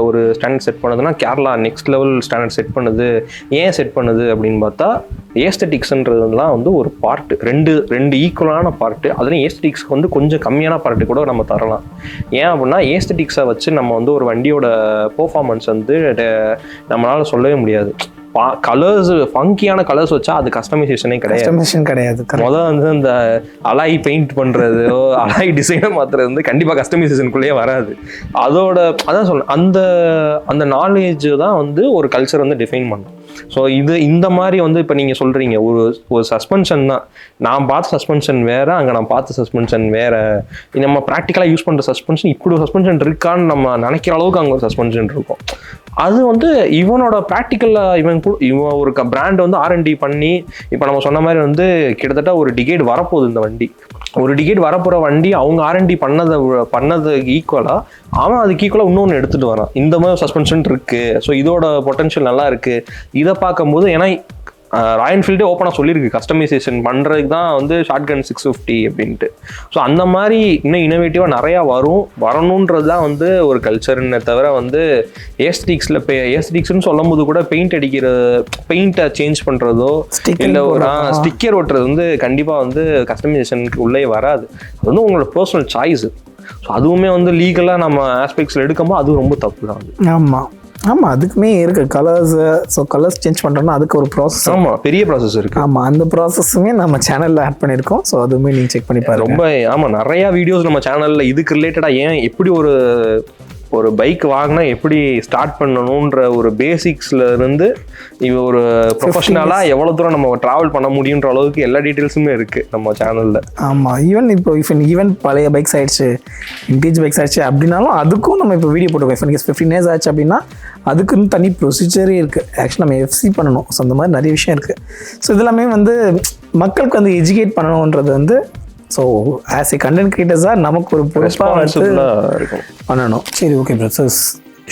ஒரு ஸ்டாண்டர்ட் செட் பண்ணுதுன்னா Kerala next level standard set பண்ணுது. ஏன் செட் பண்ணுது அப்படின்னு பார்த்தா ஏஸ்தட்டிக்ஸ்ன்றதுலாம் வந்து ஒரு பார்ட்டு, ரெண்டு ஈக்குவலான பார்ட்டு. அதுலேயும் ஏஸ்தட்டிக்ஸ்க்கு வந்து கொஞ்சம் கம்மியான பார்ட்டு கூட நம்ம தரலாம். ஏன் அப்படின்னா ஏஸ்தட்டிக்ஸை வச்சு நம்ம வந்து ஒரு வண்டியோட பெர்ஃபார்மன்ஸ் வந்து நம்மளால் சொல்லவே முடியாது. கலர்ஸ் ஃபங்கியான கலர்ஸ் வச்சா அது கஸ்டமைசேஷனே கிடையாது. முதல்ல வந்து இந்த அலாய் பெயிண்ட் பண்றதோ அலாய் டிசைனை மாத்துறது வந்து கண்டிப்பா கஸ்டமைசேஷனுக்குள்ளேயே வராது. அதான் சொல்றேன், அந்த நாலேஜ் தான் வந்து ஒரு கல்ச்சர் வந்து டிஃபைன் பண்ணும். ஸோ இந்த மாதிரி வந்து இப்போ நீங்கள் சொல்கிறீங்க ஒரு சஸ்பென்ஷன் தான், நான் பார்த்த சஸ்பென்ஷன் வேறு, அங்கே நான் பார்த்த சஸ்பென்ஷன் வேறு. நம்ம ப்ராக்டிக்கலாக யூஸ் பண்ணுற சஸ்பென்ஷன் இப்படி ஒரு சஸ்பென்ஷன் இருக்கான்னு நம்ம நினைக்கிற அளவுக்கு அங்கே ஒரு சஸ்பென்ஷன் இருக்கும். அது வந்து இவனோட ப்ராக்டிக்கலாக இவன் ஒரு பிராண்ட் வந்து R&D பண்ணி இப்போ நம்ம சொன்ன மாதிரி வந்து கிட்டத்தட்ட ஒரு டிகேட் வரப்போகுது. இந்த வண்டி ஒரு டிகேட் வரப்போகிற வண்டி அவங்க R&D பண்ணது ஈக்குவலாக அவன் அதுக்கு ஈக்குவலாக இன்னொன்று எடுத்துகிட்டு வரான். இந்த மாதிரி சஸ்பென்ஷன் இருக்குது. ஸோ இதோட பொட்டன்ஷியல் நல்லா இருக்குது. இதை பார்க்கும்போது ஏன்னா ராயல் என்ஃபீல்டே ஓப்பனாக சொல்லியிருக்கு கஸ்டமைசேஷன் பண்ணுறதுக்கு தான் வந்து ஷாட்கன் 650 அப்படின்ட்டு. ஸோ அந்த மாதிரி இன்னும் இனோவேட்டிவாக நிறையா வரணுன்றது தான் வந்து ஒரு கல்ச்சர்னு தவிர வந்து ஏஸ்டிக்ஸ்னு சொல்லும் போது கூட பெயிண்ட்டை சேஞ்ச் பண்ணுறதோ இல்லை ஒரு ஸ்டிக்கர் ஒட்டுறது வந்து கண்டிப்பாக வந்து கஸ்டமைசேஷனுக்கு உள்ளே வராது. அது வந்து உங்களோட பர்சனல் சாய்ஸு. ஸோ அதுவுமே வந்து லீகலாக நம்ம ஆஸ்பெக்ட்ஸில் எடுக்கும்போது அது ரொம்ப தப்பு தான். அது ஆமாம், அதுக்குமே இருக்குது கலர்ஸ். ஸோ கலர்ஸ் சேஞ்ச் பண்ணுறோன்னா அதுக்கு ஒரு ப்ராசஸ். ஆமாம், பெரிய ப்ராசஸ் இருக்குது. ஆமாம், அந்த ப்ராசஸுமே நம்ம சேனலில் ஆட் பண்ணியிருக்கோம். ஸோ அதுவுமே நீங்கள் செக் பண்ணி பாருங்க. ரொம்ப நிறையா வீடியோஸ் நம்ம சேனலில் இதுக்கு ரிலேட்டடாக ஏன் எப்படி ஒரு பைக் வாங்கினா எப்படி ஸ்டார்ட் பண்ணணுன்ற ஒரு பேசிக்ஸ்ல இருந்து ஒரு ப்ரொஃபஷனலாக எவ்வளோ தூரம் நம்ம ட்ராவல் பண்ண முடியுன்ற அளவுக்கு எல்லா டீட்டெயில்ஸுமே இருக்குது நம்ம சேனலில். ஆமாம், ஈவன் பழைய பைக்ஸ் ஆயிடுச்சு, விண்டேஜ் பைக்ஸ் ஆயிடுச்சு அப்படின்னாலும் அதுக்கும் நம்ம இப்போ வீடியோ போட்டுருக்கோம். இப்போ 15 years ஆச்சு அப்படின்னா அதுக்குன்னு தனி ப்ரொசீஜரே இருக்குது. ஆக்சுவலி நம்ம FC பண்ணணும். ஸோ அந்த மாதிரி நிறைய விஷயம் இருக்குது. ஸோ இதெல்லாமே வந்து மக்களுக்கு வந்து எஜுகேட் பண்ணணுன்றது வந்து ஸோ ஆஸ் ஏ கண்டென்ட் கிரியேட்டர்ஸாக நமக்கு ஒரு பொறுப்பாக இருக்கும் பண்ணணும். சரி, ஓகே ப்ரொசஸ்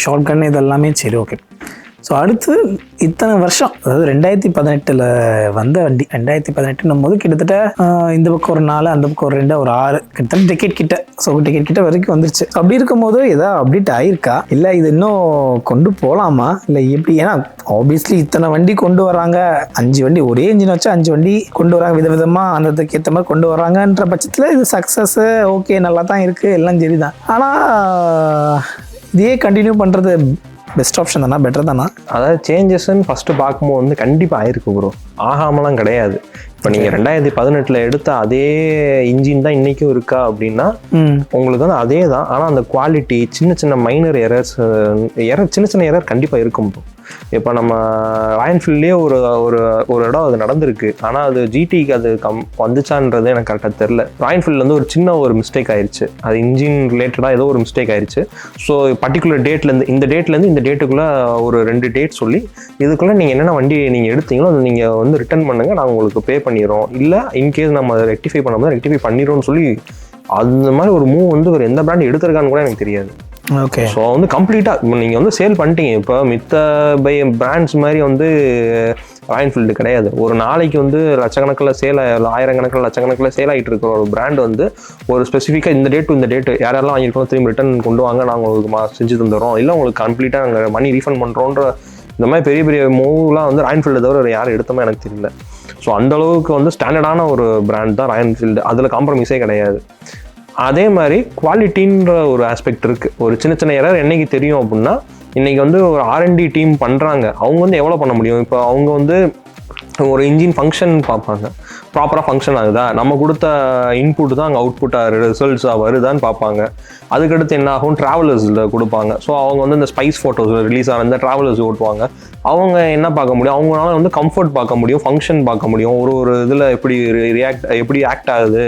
ஷார்ட் கன் இதெல்லாமே சரி, ஓகே. ஸோ அடுத்து இத்தனை வருஷம், அதாவது 2018 வந்த வண்டி, 2018 போது கிட்டத்தட்ட இந்த பக்கம் ஒரு 4 அந்த பக்கம் ஒரு 2 ஒரு 6 கிட்டத்தட்ட டிக்கெட் கிட்ட. ஸோ டிக்கெட் கிட்ட வரைக்கும் வந்துருச்சு. அப்படி இருக்கும் போது ஏதாவது அப்டேட் ஆயிருக்கா, இல்லை இது இன்னும் கொண்டு போகலாமா, இல்லை எப்படி? ஏன்னா ஆப்வியஸ்லி இத்தனை வண்டி கொண்டு வராங்க, 5 வண்டி ஒரே இன்ஜின் வச்சு 5 வண்டி கொண்டு வராங்க, விதவிதமாக அந்ததுக்கு ஏற்ற மாதிரி கொண்டு வராங்கன்ற பட்சத்தில் இது சக்ஸஸ் ஓகே, நல்லா தான் இருக்குது, எல்லாம் சரி தான். ஆனால் இதே கண்டினியூ பண்ணுறது பெஸ்ட் ஆப்ஷன் தானா, பெட்டர் தானா? அதாவது சேஞ்சஸ்ன்னு ஃபஸ்ட்டு பார்க்கும்போது வந்து கண்டிப்பாக ஆயிருக்கு ப்ரோ, ஆகாமலாம் கிடையாது. இப்போ நீங்கள் 2018 எடுத்த அதே இன்ஜின் தான் இன்றைக்கும் இருக்கா அப்படின்னா உங்களுக்கு வந்து அதே தான். ஆனால் அந்த குவாலிட்டி சின்ன மைனர் எரர்ஸ் சின்ன எரர் கண்டிப்பாக இருக்கும் ப்ரோ. இப்போ நம்ம ராயல் என்ஃபீல்ட்லேயே ஒரு இடம் அது நடந்திருக்கு. ஆனால் அது ஜிடிக்கு அது வந்துச்சான்றது எனக்கு கரெக்டாக தெரில. ராயல் என்ஃபீல்டில் வந்து ஒரு சின்ன மிஸ்டேக் ஆயிடுச்சு. அது இன்ஜின் ரிலேட்டடாக ஏதோ ஒரு மிஸ்டேக் ஆயிடுச்சு. ஸோ பர்டிகுலர் டேட்லேருந்து இந்த டேட்டுக்குள்ளே ஒரு 2 டேட் சொல்லி இதுக்குள்ளே நீங்கள் என்னென்ன வண்டி நீங்கள் எடுத்தீங்களோ அதை நீங்கள் வந்து ரிட்டர்ன் பண்ணுங்கள், நாங்கள் உங்களுக்கு பே பண்ணிடுறோம், இல்லை இன்கேஸ் நம்ம அதை ரெக்டிஃபை பண்ணும்போது ரெக்டிஃபை பண்ணிடுறோம்னு சொல்லி அந்த மாதிரி ஒரு மூவ் வந்து ஒரு எந்த பிராண்ட் எடுத்திருக்கான்னு கூட எனக்கு தெரியாது. ஓகே. ஸோ வந்து கம்ப்ளீட்டாக நீங்கள் வந்து சேல் பண்ணிட்டீங்க. இப்போ மித்த பிராண்ட்ஸ் மாதிரி வந்து ராயல் என்ஃபீல்டு கிடையாது. ஒரு நாளைக்கு வந்து லட்சக்கணக்கில் சேல், ஆயிரக்கணக்கில் லட்சக்கணக்கில் சேல் ஆகிட்டு இருக்கிற ஒரு பிராண்ட் வந்து ஒரு ஸ்பெசிஃபிக்காக இந்த டேட்டு யாரெல்லாம் வாங்கியிருக்கோம் திரும்பி ரிட்டர்ன் கொண்டு வாங்க, நாங்கள் உங்களுக்கு செஞ்சு தந்துடுறோம், இல்லை உங்களுக்கு கம்ப்ளீட்டாக நாங்கள் மணி ரீஃபண்ட் பண்ணுறோன்ற இந்த மாதிரி பெரிய மூவ்லாம் வந்து ராயல் என்ஃபீல்டை தவிர யாரும் எடுத்தோமே எனக்கு தெரியல. ஸோ அந்தளவுக்கு வந்து ஸ்டாண்டர்டான ஒரு பிராண்ட் தான் ராயல் என்ஃபீல்டு, அதில் காம்ப்ரமைஸே கிடையாது. அதே மாதிரி குவாலிட்டின்ற ஒரு ஆஸ்பெக்ட் இருக்குது. ஒரு சின்ன எரர் என்னைக்கு தெரியும் அப்படின்னா, இன்றைக்கி வந்து ஒரு R&D டீம் பண்ணுறாங்க, அவங்க வந்து எவ்வளோ பண்ண முடியும். இப்போ அவங்க வந்து ஒரு இன்ஜின் ஃபங்க்ஷன் பார்ப்பாங்க, ப்ராப்பராக ஃபங்க்ஷன் ஆகுதா, நம்ம கொடுத்த இன்புட் தான் அங்கே அவுட்புட்டாக ரிசல்ட்ஸாக வருதான்னு பார்ப்பாங்க. அதுக்கடுத்து என்ன ஆகும், ட்ராவலர்ஸில் கொடுப்பாங்க. ஸோ அவங்க வந்து இந்த ஸ்பைஸ் ஃபோட்டோஸ் ரிலீஸ் ஆன இந்த ட்ராவலர்ஸ் ஓட்டுவாங்க. அவங்க என்ன பார்க்க முடியும், அவங்களால வந்து கம்ஃபர்ட் பார்க்க முடியும், ஃபங்க்ஷன் பார்க்க முடியும், ஒரு இதில் எப்படி ஆக்ட் ஆகுது,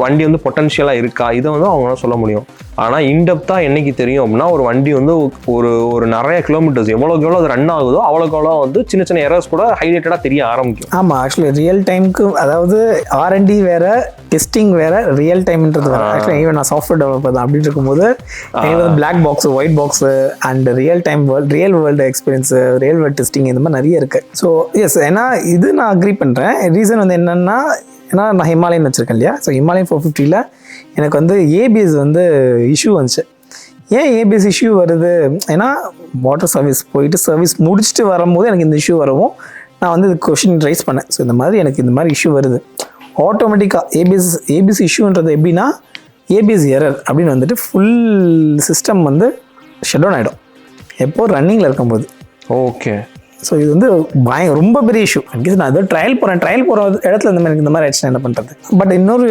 வண்டி வந்து பொட்டன்ஷியலாக இருக்கா, இதை வந்து அவங்களால சொல்ல முடியும். ஆனால் இன்டெப்த்தாக என்னைக்கு தெரியும் அப்படின்னா, ஒரு வண்டி வந்து ஒரு நிறைய கிலோமீட்டர்ஸ் எவ்வளோக்கு அது ரன் ஆகுதோ அவ்வளோக்கு வந்து சின்ன எரர்ஸ் கூட ஹைலைட்டடாக தெரிய ஆரம்பிக்கும். ஆமாம், ஆக்சுவலி ரியல் டைமுக்கு, அதாவது R&D வேற, டெஸ்டிங் வேற, ரியல் டைம்ன்றது வேற. ஆக்சுவலி ஈவன் நான் சாஃப்ட்வேர் டெவலப்பர் தான் அப்படின்னு இருக்கும்போது black box, white box and real world experience, real world testing இந்த மாதிரி நிறைய இருக்குது. ஸோ எஸ், ஏன்னா இது நான் அக்ரி பண்ணுறேன். ரீசன் வந்து என்னென்னா, ஏன்னா நான் ஹிமாலயன் வச்சுருக்கேன் இல்லையா. ஸோ ஹிமாலயன் 450 எனக்கு வந்து ஏபிஎஸ் வந்து இஷ்யூ வந்துச்சு. ஏன் ஏபிஎஸ் இஷ்யூ வருது? ஏன்னா வாட்டர் சர்வீஸ் போயிட்டு சர்வீஸ் முடிச்சுட்டு வரும்போது எனக்கு இந்த இஷ்யூ வரவும் நான் வந்து இது கொஷின் ரைஸ் பண்ணேன். ஸோ இந்த மாதிரி எனக்கு இந்த மாதிரி இஷ்யூ வருது, ஆட்டோமேட்டிக்காக ஏபிஎஸ் இஷ்யூன்றது எப்படின்னா, ஏபிஎஸ் எரர் அப்படின்னு வந்துட்டு ஃபுல் சிஸ்டம் வந்து ஷட் டவுன் ஆகிடும் எப்போ ரன்னிங்கில் இருக்கும்போது. ஓகே. ஸோ இது வந்து ரொம்ப பெரிய இஷ்யூ. அட்லீஸ்ட் நான் ஏதோ ட்ரையல் போகிற இடத்துல இந்த மாதிரி ஆயிடுச்சுன்னா என்ன பண்ணுறது? பட் இன்னொரு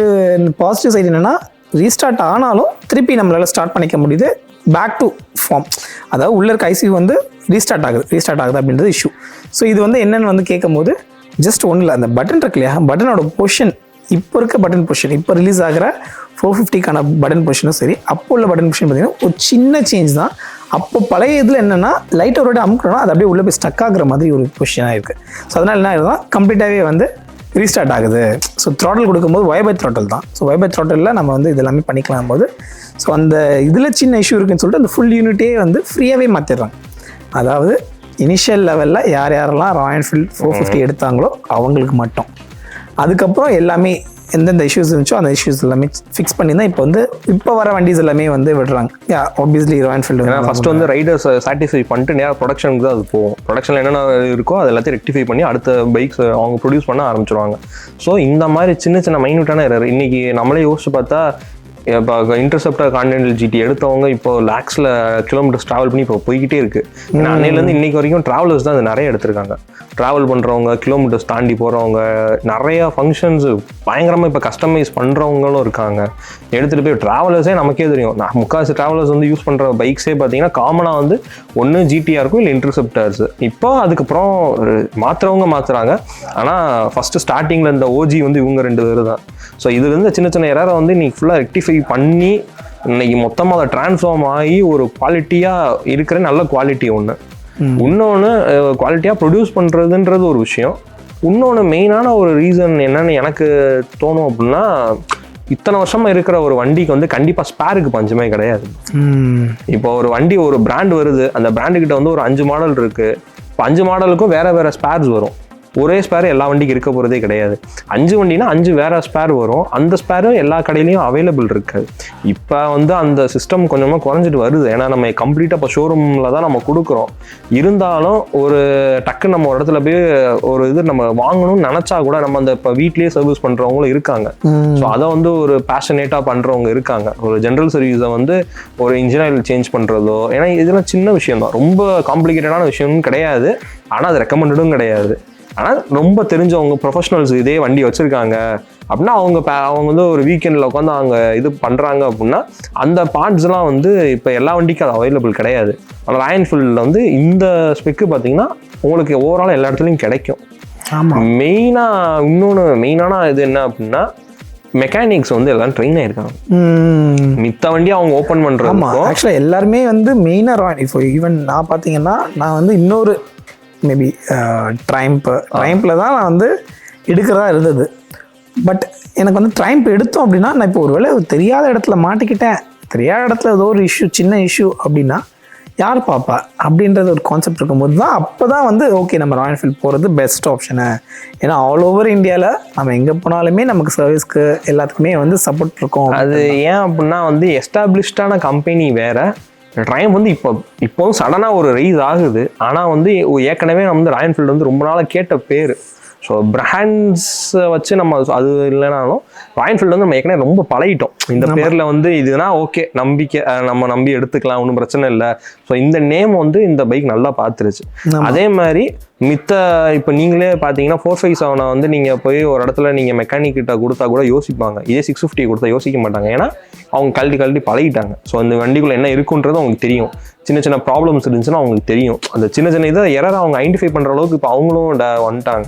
பாசிட்டிவ் சைடு என்னென்னா, ரீஸ்டார்ட் ஆனாலும் திருப்பி நம்மளால் ஸ்டார்ட் பண்ணிக்க முடியுது, பேக் டு ஃபார்ம். அதாவது உள்ள இருக்க ஐசியூ வந்து ரீஸ்டார்ட் ஆகுது அப்படின்றது இஷ்யூ. ஸோ இது வந்து என்னென்னு வந்து கேட்கும் போது ஜஸ்ட் ஒன்றும் இல்லை, அந்த பட்டன் இருக்கு இல்லையா, பட்டனோட பொசிஷன், இப்போ இருக்க பட்டன் பொசிஷன், இப்போ ரிலீஸ் ஆகிற 450க்கான பட்டன் பொசிஷனும் சரி, அப்போ உள்ள பட்டன் பொசிஷன் பார்த்தீங்கன்னா ஒரு சின்ன சேஞ்ச் தான். அப்போ பழைய இதில் என்னென்னா லைட்டை ஒரு அமுக்கணும்னா அது அப்படியே உள்ளே போய் ஸ்டக் ஆகுற மாதிரி ஒரு பொசிஷனாக இருக்குது. ஸோ அதனால் என்ன ஆகுதுன்னா கம்ப்ளீட்டாகவே வந்து ரீஸ்டார்ட் ஆகுது. ஸோ த்ராட்டல் கொடுக்கும்போது வைபை த்ராட்டல் தான். ஸோ வைபை த்ராட்டலில் நம்ம வந்து இது எல்லாமே பண்ணிக்கலாம் போது, ஸோ அந்த இதில் சின்ன இஷ்யூ இருக்குன்னு சொல்லிட்டு அந்த ஃபுல் யூனிட்டே வந்து ஃப்ரீயாகவே மாற்றிடுறாங்க. அதாவது இனிஷியல் லெவலில் யாரெல்லாம் ராயல் என்ஃபீல்டு 450 எடுத்தாங்களோ அவங்களுக்கு மட்டும், அதுக்கப்புறம் எல்லாமே எந்தெந்த இஷ்யூஸ் இருந்துச்சோ அந்த இஷ்யூஸ் எல்லாமே ஃபிக்ஸ் பண்ணி தான் இப்போ வர வண்டிஸ் எல்லாமே வந்து விடுறாங்க. ஆப்வியஸ்லி ராயல் என்ஃபீல்டு ஏன்னா ஃபர்ஸ்ட் வந்து ரைடர்ஸ் சாட்டிஸ்ஃபை பண்ணிட்டு நேராக ப்ரொடக்ஷனுக்கு தான் அது போகும். ப்ரொடக்ஷனில் என்னென்ன இருக்கோ அது எல்லாத்தையும் ரெக்டிஃபை பண்ணி அடுத்த பைக்ஸ் அவங்க ப்ரொடியூஸ் பண்ண ஆரம்பிச்சிருவாங்க. ஸோ இந்த மாதிரி சின்ன சின்ன மைன்யூட்டான எரர் இன்னைக்கு நம்மளே யோசிச்சு பார்த்தா, இப்போ இன்டர்செப்டர் கான்டினென்டல் ஜிடி எடுத்தவங்க இப்போ லேக்ஸில் கிலோமீட்டர்ஸ் ட்ராவல் பண்ணி இப்போ போய்கிட்டே இருக்குது. ஏன்னா அன்னையிலேருந்து இன்னைக்கு வரைக்கும் ட்ராவலர்ஸ் தான் அது நிறைய எடுத்திருக்காங்க. ட்ராவல் பண்ணுறவங்க, கிலோமீட்டர்ஸ் தாண்டி போகிறவங்க, நிறையா ஃபங்க்ஷன்ஸு பயங்கரமாக இப்போ கஸ்டமைஸ் பண்ணுறவங்களும் இருக்காங்க. எடுத்துகிட்டு போய் ட்ராவலர்ஸே நமக்கே தெரியும். முக்கால்வாசி ட்ராவலர்ஸ் வந்து யூஸ் பண்ணுற பைக்ஸே பார்த்தீங்கன்னா காமனாக வந்து ஒன்று ஜிடிஆர் இருக்கும், இல்லை இன்டர்செப்டர்ஸ். இப்போ அதுக்கப்புறம் மாற்றுறாங்க. ஆனால் ஃபஸ்ட்டு ஸ்டார்டிங்கில் இந்த ஓஜி வந்து இவங்க 2 பேர் தான். ஸோ இதுலேருந்து சின்ன சின்ன எரரை வந்து இன்னைக்கு ஃபுல்லாக ரெக்டிஃபை பண்ணி இன்னைக்கு மொத்தமாக அதை டிரான்ஸ்ஃபார்ம் ஆகி ஒரு குவாலிட்டியாக இருக்கிற நல்ல குவாலிட்டி ஒன்று. இன்னொன்று குவாலிட்டியாக ப்ரொடியூஸ் பண்ணுறதுன்றது ஒரு விஷயம். இன்னொன்று மெயினான ஒரு ரீசன் என்னன்னு எனக்கு தோணும் அப்படின்னா, இத்தனை வருஷமா இருக்கிற ஒரு வண்டிக்கு வந்து கண்டிப்பாக ஸ்பேருக்கு பஞ்சமே கிடையாது. இப்போ ஒரு வண்டி ஒரு பிராண்ட் வருது, அந்த பிராண்டுக்கிட்ட வந்து ஒரு 5 மாடல் இருக்குது. இப்போ 5 மாடலுக்கும் வேறு ஸ்பேர்ஸ் வரும். ஒரே ஸ்பேர் எல்லா வண்டிக்கு இருக்க போகிறதே கிடையாது. 5 வண்டினா 5 வேறு ஸ்பேர் வரும். அந்த ஸ்பேரும் எல்லா கடையிலையும் அவைலபிள் இருக்காது. இப்போ வந்து அந்த சிஸ்டம் கொஞ்சமாக குறைஞ்சிட்டு வருது. ஏன்னா நம்ம கம்ப்ளீட்டாக இப்போ ஷோரூமில் தான் நம்ம கொடுக்குறோம். இருந்தாலும் ஒரு டக்குன்னு நம்ம ஒரு இடத்துல போய் ஒரு இது நம்ம வாங்கணும்னு நினச்சா கூட நம்ம அந்த இப்போ வீட்லேயே சர்வீஸ் பண்ணுறவங்களும் இருக்காங்க. ஸோ அதை வந்து ஒரு பேஷனேட்டாக பண்ணுறவங்க இருக்காங்க. ஒரு ஜென்ரல் சர்வீஸை வந்து ஒரு இன்ஜின் ஆயில் சேஞ்ச் பண்ணுறதோ, ஏன்னா இதெல்லாம் சின்ன விஷயம் தான், ரொம்ப காம்ப்ளிகேட்டடான விஷயமும் கிடையாது. ஆனால் அது ரெக்கமெண்டடும் கிடையாது. ஆனால் ரொம்ப தெரிஞ்சவங்க ப்ரொஃபஷனல்ஸ் இதே வண்டி வச்சுருக்காங்க அப்படின்னா அவங்க வந்து ஒரு வீக்கெண்டில் உட்காந்து அவங்க இது பண்ணுறாங்க அப்படின்னா அந்த பார்ட்ஸ்லாம் வந்து இப்போ எல்லா வண்டிக்கும் அது அவைலபிள் கிடையாது. ஆனால் ராயல் என்ஃபீல்டில் வந்து இந்த ஸ்பெக்கு பார்த்தீங்கன்னா உங்களுக்கு ஓவரால் எல்லா இடத்துலையும் கிடைக்கும். மெயினான இது என்ன அப்படின்னா, மெக்கானிக்ஸ் வந்து எல்லாம் ட்ரெயின் ஆயிருக்காங்க. மித்த வண்டி அவங்க ஓப்பன் பண்ணுறாங்க. ஆக்சுவலாக எல்லாருமே வந்து மெயினாக இப்போ ஈவன் நான் பார்த்தீங்கன்னா, நான் வந்து இன்னொரு மேபி ட்ரைம்பில் தான் நான் வந்து எடுக்கிறதா இருந்தது. பட் எனக்கு வந்து ட்ரைம்ப் எடுத்தோம் அப்படின்னா, நான் இப்போ ஒரு வேளை தெரியாத இடத்துல மாட்டிக்கிட்டேன், தெரியாத இடத்துல ஏதோ ஒரு சின்ன இஷ்யூ அப்படின்னா யார் பாப்பா அப்படின்றது ஒரு கான்செப்ட் இருக்கும்போது தான் அப்போ தான் வந்து ஓகே நம்ம ராயல் என்ஃபீல்டு போகிறது பெஸ்ட் ஆப்ஷனு. ஏன்னா ஆல் ஓவர் இந்தியாவில் நம்ம எங்கே போனாலுமே நமக்கு சர்வீஸ்க்கு எல்லாத்துக்குமே வந்து சப்போர்ட் இருக்கும். அது ஏன் அப்படின்னா வந்து எஸ்டாப்ளிஷ்டான கம்பெனி வேறு, ட்ரைம் வந்து இப்போவும் சடனாக ஒரு ரைஸ் ஆகுது. ஆனால் வந்து ஏற்கனவே நம்ம வந்து ராயல் என்ஃபீல்டு வந்து ரொம்ப நாளாக கேட்ட பேர். ஸோ பிராண்ட்ஸை வச்சு நம்ம அது இல்லைனாலும் ராயல் என்ஃபீல்டு வந்து நம்ம ஏற்கனவே ரொம்ப பழகிட்டோம். இந்த பேரில் வந்து இதுனா ஓகே நம்பிக்கை, நம்ம நம்பி எடுத்துக்கலாம், ஒன்றும் பிரச்சனை இல்லை. ஸோ இந்த நேம் வந்து இந்த பைக் நல்லா பார்த்துருச்சு. அதே மாதிரி இப்போ நீங்களே பார்த்தீங்கன்னா 457 வந்து நீங்கள் போய் ஒரு இடத்துல நீங்கள் மெக்கானிக் கிட்ட கொடுத்தா கூட யோசிப்பாங்க. இதே 650 கொடுத்தா யோசிக்க மாட்டாங்க. ஏன்னா அவங்க கழட்டி பழகிட்டாங்க. ஸோ அந்த வண்டிக்குள்ள என்ன இருக்குன்றது அவங்களுக்கு தெரியும். சின்ன ப்ராப்ளம்ஸ் இருந்துச்சுன்னா அவங்களுக்கு தெரியும். அந்த சின்ன இதை எரரை அவங்க ஐடென்டிஃபை பண்ணுற அளவுக்கு இப்போ அவங்களும் வந்துட்டாங்க.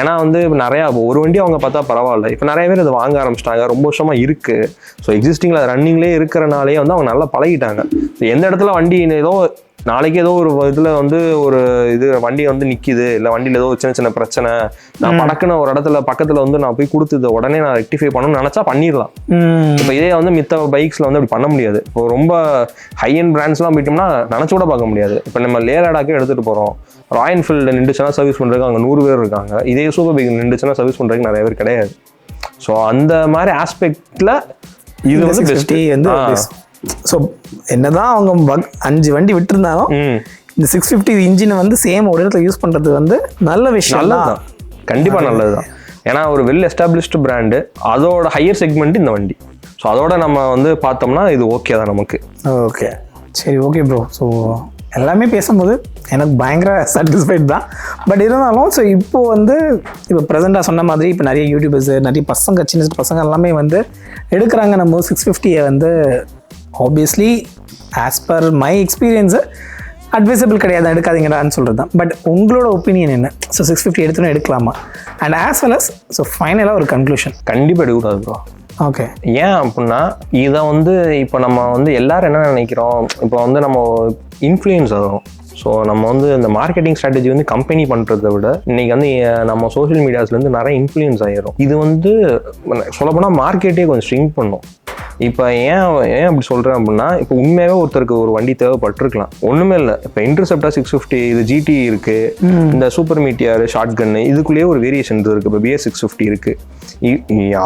ஏன்னா வந்து நிறையா ஒரு வண்டி அவங்க பார்த்தா பரவாயில்ல, இப்போ நிறைய பேர் இதை வாங்க ஆரம்பிச்சிட்டாங்க. ரொம்ப வருஷமாக இருக்குது. ஸோ எக்ஸிஸ்டிங்கில் ரன்னிங்லேயே இருக்கிறனாலே வந்து அவங்க நல்லா பழகிட்டாங்க. ஸோ எந்த இடத்துல வண்டி ஏதோ நாளைக்கு ஏதோ ஒரு இதில் வந்து ஒரு இது வண்டி வந்து நிற்கிது, இல்லை வண்டியில் ஏதோ சின்ன சின்ன பிரச்சனை, நான் படக்குன்னு ஒரு இடத்துல பக்கத்தில் வந்து நான் போய் கொடுத்து உடனே நான் ரெக்டிஃபை பண்ணணும்னு நினச்சா பண்ணிடலாம். இப்போ இதே வந்து மித்த பைக்ஸில் வந்து அப்படி பண்ண முடியாது. இப்போ ரொம்ப ஹை அண்ட் பிராண்ட்ஸ்லாம் போயிட்டோம்னா நினச்சி கூட பார்க்க முடியாது. இப்போ நம்ம லே லடாக்கே எடுத்துகிட்டு போகிறோம், ராயல் என்ஃபீல்டு நின்றுச்சுன்னா சர்வீஸ் பண்ணுறதுக்கு அங்கே 100 பேர் இருக்காங்க. இதே சூப்பர் பைக் நின்றுச்சுன்னா சர்வீஸ் பண்ணுறதுக்கு நிறைய பேர் கிடையாது. ஸோ அந்த மாதிரி ஆஸ்பெக்டில் இது வந்து பெஸ்ட்டு வந்து. ஸோ என்னதான் அவங்க 5 வண்டி விட்டுருந்தாலும் இந்த 650 இன்ஜினை வந்து சேம் ஒரு இடத்துல யூஸ் பண்ணுறது வந்து நல்ல விஷயம். நல்லதுதான், கண்டிப்பாக நல்லது தான். ஏன்னா ஒரு வெல் எஸ்டாப்ளிஷ்டு பிராண்டு, அதோட ஹையர் செக்மெண்ட் இந்த வண்டி. ஸோ அதோட நம்ம வந்து பார்த்தோம்னா இது ஓகே தான் நமக்கு. ஓகே, சரி, ஓகே ப்ரோ. ஸோ எல்லாமே பேசும்போது எனக்கு பயங்கர சாட்டிஸ்ஃபைட் தான். பட் இருந்தாலும் ஸோ இப்போது வந்து இப்போ ப்ரெசெண்டாக சொன்ன மாதிரி இப்போ நிறைய யூடியூபர்ஸு, நிறைய பசங்க, சின்ன பசங்க எல்லாமே வந்து எடுக்கிறாங்க. நம்ம 650 வந்து obviously as per my experience advisable கிடையாது, எடுக்காதீங்கடான்னு சொல்கிறது தான். பட் உங்களோட ஒப்பீனியன் என்ன? ஸோ 650 எடுத்துன்னு எடுக்கலாமா? And as well us so ஃபைனலாக ஒரு கன்க்ளூஷன். கண்டிப்பாக எடுக்கூடாது ப்ரோ. ஓகே, ஏன் அப்படின்னா இதை வந்து இப்போ நம்ம வந்து எல்லாரும் என்ன நினைக்கிறோம், இப்போ வந்து நம்ம இன்ஃப்ளூயன்ஸ் ஆகும். ஸோ நம்ம வந்து இந்த மார்க்கெட்டிங் ஸ்ட்ராட்டஜி வந்து கம்பெனி பண்ணுறதை விட இன்றைக்கி வந்து நம்ம சோஷியல் மீடியாஸ்லேருந்து நிறைய இன்ஃப்ளூயன்ஸ் ஆகிடும். இது வந்து சொல்லப்போனால் மார்க்கெட்டே கொஞ்சம் ஸ்ட்ரிங்க் பண்ணும். இப்போ ஏன் அப்படி சொல்கிறேன் அப்படின்னா, இப்போ உண்மையாகவே ஒருத்தருக்கு ஒரு வண்டி தேவைப்பட்டிருக்கலாம், ஒன்றுமே இல்லை. இப்போ இன்டர்செப்டர் 650, இது ஜிடி இருக்குது, இந்த சூப்பர் மீட்டியார் ஷார்ட் கன்னு, இதுக்குள்ளேயே ஒரு வேரியேஷன் இருக்குது. இப்போ BS 650 இருக்குது,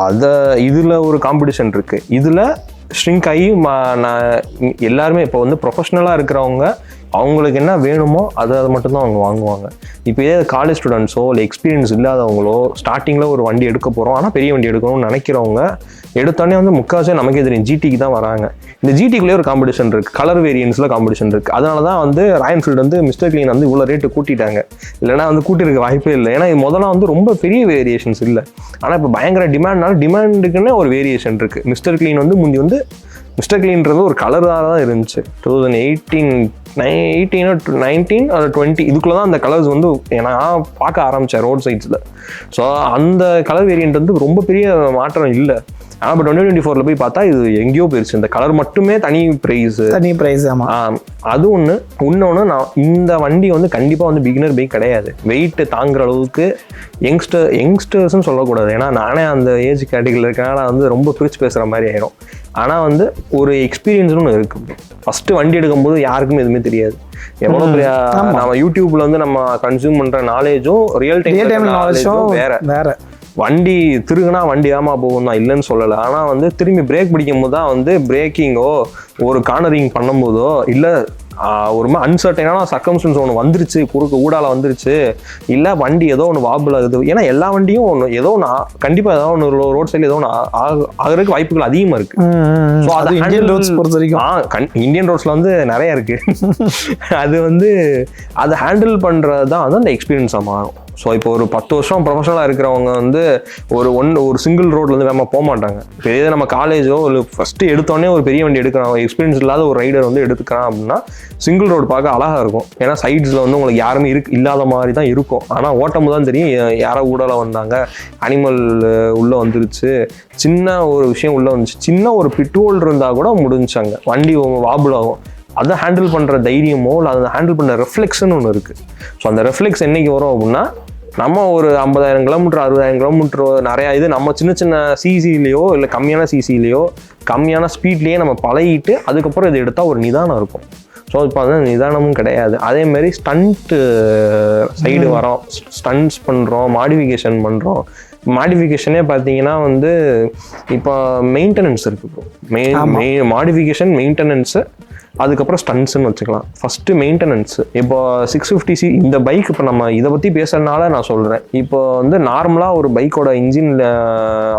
அதை இதில் ஒரு காம்படிஷன் இருக்குது. இதில் ஷ்ரிங்க் ஆகி எல்லாருமே இப்போ வந்து ப்ரொஃபஷ்னலாக இருக்கிறவங்க அவங்களுக்கு என்ன வேணுமோ அதை மட்டும்தான் அவங்க வாங்குவாங்க. இப்போ இதே காலேஜ் ஸ்டூடெண்ட்ஸோ இல்லை எக்ஸ்பீரியன்ஸ் இல்லாதவங்களோ ஸ்டார்டிங்கில் ஒரு வண்டி எடுக்க போகிறோம், ஆனால் பெரிய வண்டி எடுக்கணும்னு நினைக்கிறவங்க எடுத்தோடனே வந்து முக்கால்வாசி நமக்கே தெரியும் ஜிடிக்கு தான் வராங்க. இந்த ஜிடிக்குள்ளேயே ஒரு காம்படிஷன் இருக்குது, கலர் வேரியன்ஸில் காம்படிஷன் இருக்குது. அதனால தான் வந்து ராயல் என்ஃபீல்டு வந்து மிஸ்டர் கிளீன் வந்து இவ்வளோ ரேட்டு கூட்டிட்டாங்க. இல்லைனா வந்து கூட்டியிருக்க வாய்ப்பே இல்லை. ஏன்னா இது முதல்ல வந்து ரொம்ப பெரிய வேரியேஷன்ஸ் இல்லை, ஆனால் இப்போ பயங்கர டிமாண்ட்னால டிமாண்டுக்குன்னு ஒரு வேரியேஷன் இருக்குது. மிஸ்டர் கிளீன் வந்து முந்தி வந்து மிஸ்டர் கிளீன்றது ஒரு கலராக தான் இருந்துச்சு. 2018 19 or 20 இதுக்குள்ளே தான் அந்த கலர்ஸ் வந்து நான் பார்க்க ஆரம்பித்தேன் ரோட் சைட்ஸில். ஸோ அந்த கலர் வேரியன்ட் வந்து ரொம்ப பெரிய மாற்றம் இல்லை. ஆனால் இப்போ 2024 போய் பார்த்தா இது எங்கேயோ போயிடுச்சு. இந்த கலர் மட்டுமே தனி ப்ரைஸ். ஆமாம், அது ஒன்று. இன்னொன்று, நான் இந்த வண்டி வந்து கண்டிப்பாக வந்து பிகினர் பைக் கிடையாது. வெயிட்டு தாங்குற அளவுக்கு யங்ஸ்டர்ஸ்ன்னு சொல்லக்கூடாது, ஏன்னா நானே அந்த ஏஜ் கேட்டகரியில் இருக்கனால வந்து ரொம்ப பிரித்து பேசுகிற மாதிரி ஆயிடும். ஆனால் வந்து ஒரு எக்ஸ்பீரியன்ஸ்னு ஒன்று இருக்குது. ஃபஸ்ட்டு வண்டி எடுக்கும்போது யாருக்குமே எதுவுமே தெரியாது. எவ்வளோ பெரிய நம்ம யூடியூப்ல வந்து நம்ம கன்சியூம் பண்ணுற நாலேஜும் ரியல் டைம் நாலேஜும் வேற. வண்டி திருகுனா வண்டி ஏமா போகும் தான், இல்லைன்னு சொல்லலை. ஆனால் வந்து திரும்பி பிரேக் பிடிக்கும் போது தான் வந்து பிரேக்கிங்கோ ஒரு கார்னரிங் பண்ணும்போதோ இல்லை ஒரு மாதிரி அன்சர்டைனான சர்க்கம்ஸ்டன்ஸ் ஒன்று வந்துருச்சு, குறுக்கு ஊடால வந்துருச்சு, இல்லை வண்டி ஏதோ ஒன்று வாபிள் ஆகுது. ஏன்னா எல்லா வண்டியும் ஒன்று ஏதோ ஒன்று கண்டிப்பாக ஏதோ ஒன்று ரோட் சைடில் ஏதோ ஒன்று ஆகிறதுக்கு வாய்ப்புகள் அதிகமாக இருக்குது. ஸோ அது இந்தியன் ரோட்ஸ் பொறுத்த வரைக்கும் இந்தியன் ரோட்ஸில் வந்து நிறையா இருக்குது. அது வந்து அதை ஹேண்டில் பண்ணுறது தான் வந்து அந்த எக்ஸ்பீரியன்ஸாக மாறும். ஸோ இப்போ ஒரு 10 வருஷம் ப்ரொஃபஷனலாக இருக்கிறவங்க வந்து ஒரு சிங்கிள் ரோட்ல வந்து வேகமாக போக மாட்டாங்க. இப்போ இதே நம்ம காலேஜோ இல்லை ஃபஸ்ட்டு எடுத்தோடனே ஒரு பெரிய வண்டி எடுக்கிறாங்க, எக்ஸ்பீரியன்ஸ் இல்லாத ஒரு ரைடர் வந்து எடுத்துக்கிறான் அப்படின்னா சிங்கிள் ரோடு பார்க்க அழகாக இருக்கும். ஏன்னா சைட்ஸில் வந்து உங்களுக்கு யாருமே இல்லாத மாதிரி தான் இருக்கும். ஆனால் ஓட்டம் தான் தெரியும் யாரோ ஊடால வந்தாங்க, அனிமல் உள்ளே வந்துருச்சு, சின்ன ஒரு விஷயம் உள்ளே வந்துச்சு, சின்ன ஒரு பிட்ரோல் இருந்தால் கூட முடிஞ்சாங்க, வண்டி வாபிள் ஆகும். அதை ஹேண்டில் பண்ணுற தைரியமோ இல்லை அதை ஹேண்டில் பண்ணுற ரெஃப்ளெக்ஷன் ஒன்று இருக்குது. ஸோ அந்த ரெஃப்ளெக்ஸ் என்னைக்கு வரும் அப்படின்னா, நம்ம ஒரு 50,000 கிலோமீட்டர் 60,000 கிலோமீட்டர் நிறையா இது நம்ம சின்ன சின்ன சிசிலேயோ இல்லை கம்மியான சிசிலேயோ கம்மியான ஸ்பீட்லேயே நம்ம பழகிட்டு அதுக்கப்புறம் இதை எடுத்தால் ஒரு நிதானம் இருக்கும். ஸோ இப்போ வந்து நிதானமும் கிடையாது. அதேமாதிரி ஸ்டண்ட்டு சைடு வரோம், ஸ்டண்ட்ஸ் பண்ணுறோம், மாடிஃபிகேஷன் பண்ணுறோம். மாடிஃபிகேஷனே பார்த்தீங்கன்னா வந்து இப்போ மெயின்டெனன்ஸ் இருக்குது. மாடிஃபிகேஷன், மெயின்டெனன்ஸு, அதுக்கப்புறம் ஸ்டன்ட்ஸ்ன்னு வச்சுக்கலாம். First maintenance. இப்போ 650C இந்த பைக் இப்போ நம்ம இதை பற்றி பேசுறதுனால நான் சொல்கிறேன். இப்போ வந்து நார்மலாக ஒரு பைக்கோட இன்ஜின்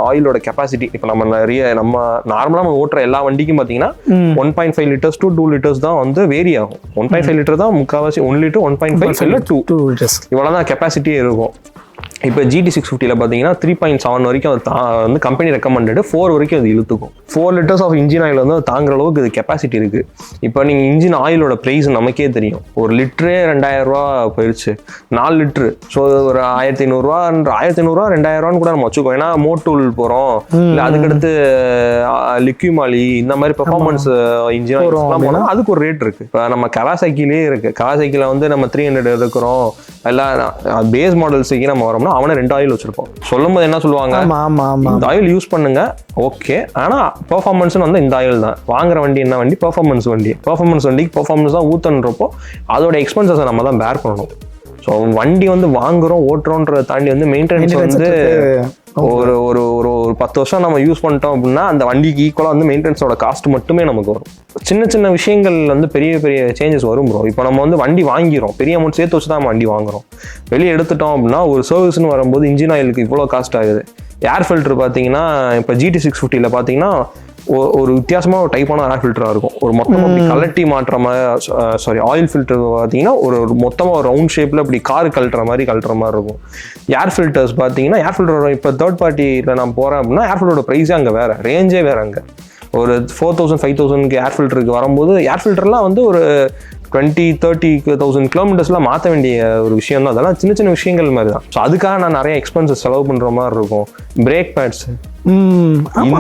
ஆயிலோட கெப்பாசிட்டி இப்போ நம்ம நார்மலாக நம்ம ஓட்டுற எல்லா வண்டிக்கும் பார்த்தீங்கன்னா 1.5 liters to 2 liters தான் வந்து வேரி ஆகும். 1.5 liter தான் முக்கால்வாசி, 1 liter 1.5 இல்லை 2 liters இவ்வளோ தான் கெப்பாசிட்டியே இருக்கும். இப்போ GT650 பார்த்தீங்கன்னா 3.7 வரைக்கும் அது வந்து கம்பெனி ரெக்கமெண்டடு 4 வரைக்கும் அது இழுத்துக்கும். 4 liters ஆஃப் இன்ஜின் ஆயில் வந்து தாங்குற அளவுக்கு இது கெப்பாசிட்டி இருக்குது. இப்போ நீங்கள் இன்ஜின் ஆயிலோட ப்ரைஸ் நமக்கே தெரியும், ஒரு லிட்டரே 2000 ரூபா போயிடுச்சு, 4 லிட்டரு. ஸோ ஒரு 1500 ரூபா 2000 கூட நம்ம வச்சுக்கோம். ஏன்னா மோட்டூல் போகிறோம், இல்லை அதுக்கடுத்து லிக்யூமாலி இந்த மாதிரி பெர்ஃபார்மன்ஸ் இன்ஜின் ஆயில்ஸ்லாம் போனால் அதுக்கு ஒரு ரேட் இருக்குது. இப்போ நம்ம கவாசாக்கிலே இருக்குது. கவாசாக்கியில் வந்து நம்ம 300 இருக்கிறோம், எல்லாம் பேஸ் மாடல்ஸுக்கு நம்ம வரோம்னா அவனை 2 ஆயில் வச்சிருப்போம். சொல்லும் போது என்ன சொல்லுவாங்க, இந்த ஆயில் யூஸ் பண்ணுங்க ஓகே, ஆனா பெர்ஃபார்மன்ஸ் வந்து இந்த ஆயில் தான். வாங்குற வண்டி என்ன வண்டி? பெர்ஃபார்மன்ஸ் வண்டிக்கு பெர்ஃபார்மன்ஸ் தான் ஊத்தன்றப்போ அதோட எக்ஸ்பென்சஸை நம்ம தான் பேர் பண்ணணும். ஸோ வண்டி வந்து வாங்குறோம் ஓட்டுறோன்றதை தாண்டி வந்து மெயின்டெனன்ஸ் வந்து ஒரு ஒரு ஒரு 10 வருஷம் நம்ம யூஸ் பண்ணிட்டோம் அப்படின்னா அந்த வண்டிக்கு ஈக்குவலாக வந்து மெயின்டெனன்ஸோட காஸ்ட் மட்டுமே நமக்கு வரும். சின்ன சின்ன விஷயங்கள் வந்து பெரிய பெரிய சேஞ்சஸ் வரும் ப்ரோ. இப்போ நம்ம வந்து வண்டி வாங்கிறோம், பெரிய அமௌண்ட் சேர்த்து வச்சு தான் வண்டி வாங்குறோம். வெளியே எடுத்துட்டோம் அப்படின்னா ஒரு சர்வீஸ்னு வரும்போது இன்ஜின் ஆயிலுக்கு இவ்வளோ காஸ்ட் ஆகுது. ஏர் ஃபில்டர் பார்த்தீங்கன்னா இப்போ GT650 பார்த்தீங்கன்னா ஒரு வித்தியாசமான ஒரு டைப்பான ஏர் ஃபில்டராக இருக்கும். ஒரு மொத்தமாக அப்படி கலட்டி மாட்டுற மாதிரி ஆயில் ஃபில்டர் பார்த்தீங்கன்னா ஒரு மொத்தமாக ஒரு ரவுண்ட் ஷேப்பில் இப்படி கார் கழட்டுற மாதிரி இருக்கும். ஏர் ஃபில்டர்ஸ் பார்த்தீங்கன்னா ஏர் ஃபில்டர் இப்போ தேர்ட் பார்ட்டியில் நான் போகிறேன் அப்படின்னா ஏர் ஃபில்டரோட ப்ரைஸே அங்கே வேறு, ரேஞ்சே வேறு. அங்கே ஒரு 4000 5000க்கு ஏர் ஃபில்டருக்கு வரும்போது ஏர் ஃபில்டர்லாம் வந்து ஒரு 20,000-30,000 கிலோமீட்டர்ஸ்லாம் மாற்ற வேண்டிய ஒரு விஷயம் தான். அதெல்லாம் சின்ன சின்ன விஷயங்கள் மாதிரி தான். ஸோ அதுக்காக நான் நிறைய எக்ஸ்பென்சஸ் செலவு பண்ணுற மாதிரி இருக்கும். பிரேக் பேட்ஸ்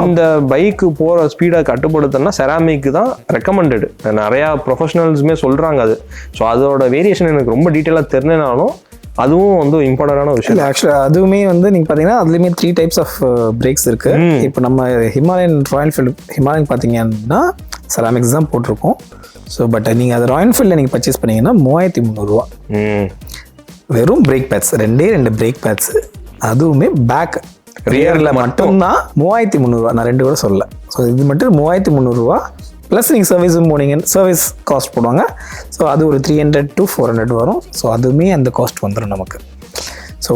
இந்த பைக்கு போகிற ஸ்பீடை கட்டுப்படுத்தினா செராமிக் தான் ரெக்கமெண்டடு. நிறையா ப்ரொஃபஷனல்ஸுமே சொல்கிறாங்க அது. ஸோ அதோட வேரியேஷன் எனக்கு ரொம்ப டீட்டெயிலாக தெரிஞ்சினாலும் அதுவும் வந்து இம்பார்ட்டன்டான விஷயம். இல்லை ஆக்சுவலாக அதுவுமே வந்து நீங்கள் பார்த்தீங்கன்னா அதுலேயுமே 3 types ஆஃப் பிரேக்ஸ் இருக்குது. இப்போ நம்ம ஹிமாலயன் ராயல் என்ஃபீல்டு ஹிமாலயன் பார்த்தீங்கன்னா செராமிக்ஸ் தான் போட்டிருக்கோம். ஸோ பட் நீங்கள் அது ராயல் என்ஃபீல்டில் நீங்கள் பர்ச்சேஸ் பண்ணிங்கன்னா 3300 ரூபா வெறும் பிரேக் பேட்ஸ், 2 பிரேக் பேட்ஸ், அதுவுமே பேக் ரியரில் மட்டும்தான் 3300 ரூபா. நான் 2 கூட சொல்லலை. ஸோ இது மட்டும் 3300 ரூபா ப்ளஸ் நீங்கள் சர்வீஸும் போனீங்கன்னு சர்வீஸ் காஸ்ட் போடுவாங்க. ஸோ அது ஒரு 300 to 400 வரும். ஸோ அதுவுமே அந்த காஸ்ட் வந்துடும் நமக்கு. ஸோ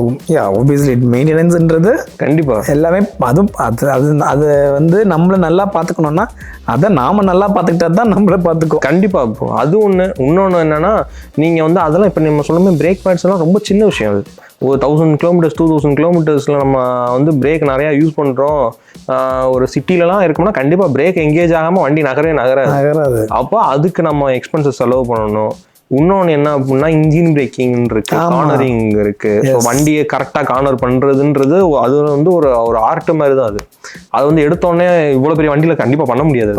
ஆப்வியஸ்லி மெயின்டெனன்ஸ்ன்றது கண்டிப்பாக எல்லாமே அதுவும் அது வந்து நம்மளை நல்லா பார்த்துக்கணுன்னா அதை நாம் நல்லா பார்த்துக்கிட்டா தான் நம்மளை பார்த்துக்கோ. கண்டிப்பாக இப்போ அது இன்னொன்று என்னென்னா நீங்கள் வந்து அதெல்லாம் இப்போ நம்ம சொல்லுமே பிரேக் பேட்ஸ் எல்லாம் ரொம்ப சின்ன விஷயம். அது ஒரு 1000 கிலோமீட்டர்ஸ் 2000 கிலோமீட்டர்ஸில் நம்ம வந்து பிரேக் நிறையா யூஸ் பண்ணுறோம். ஒரு சிட்டிலலாம் இருக்கோம்னா கண்டிப்பாக பிரேக் எங்கேஜ் ஆகாமல் வண்டி நகராது. அப்போ அதுக்கு நம்ம எக்ஸ்பென்சஸ் செலவு பண்ணணும். இன்னொன்று என்ன அப்படின்னா இன்ஜின் பிரேக்கிங் இருக்கு, கார்னரிங் இருக்கு. ஸோ வண்டியை கரெக்டாக கார்னர் பண்ணுறதுன்றது அது வந்து ஒரு ஆர்ட் மாதிரி தான். அது வந்து எடுத்தோடனே இவ்வளோ பெரிய வண்டியில் கண்டிப்பாக பண்ண முடியாது.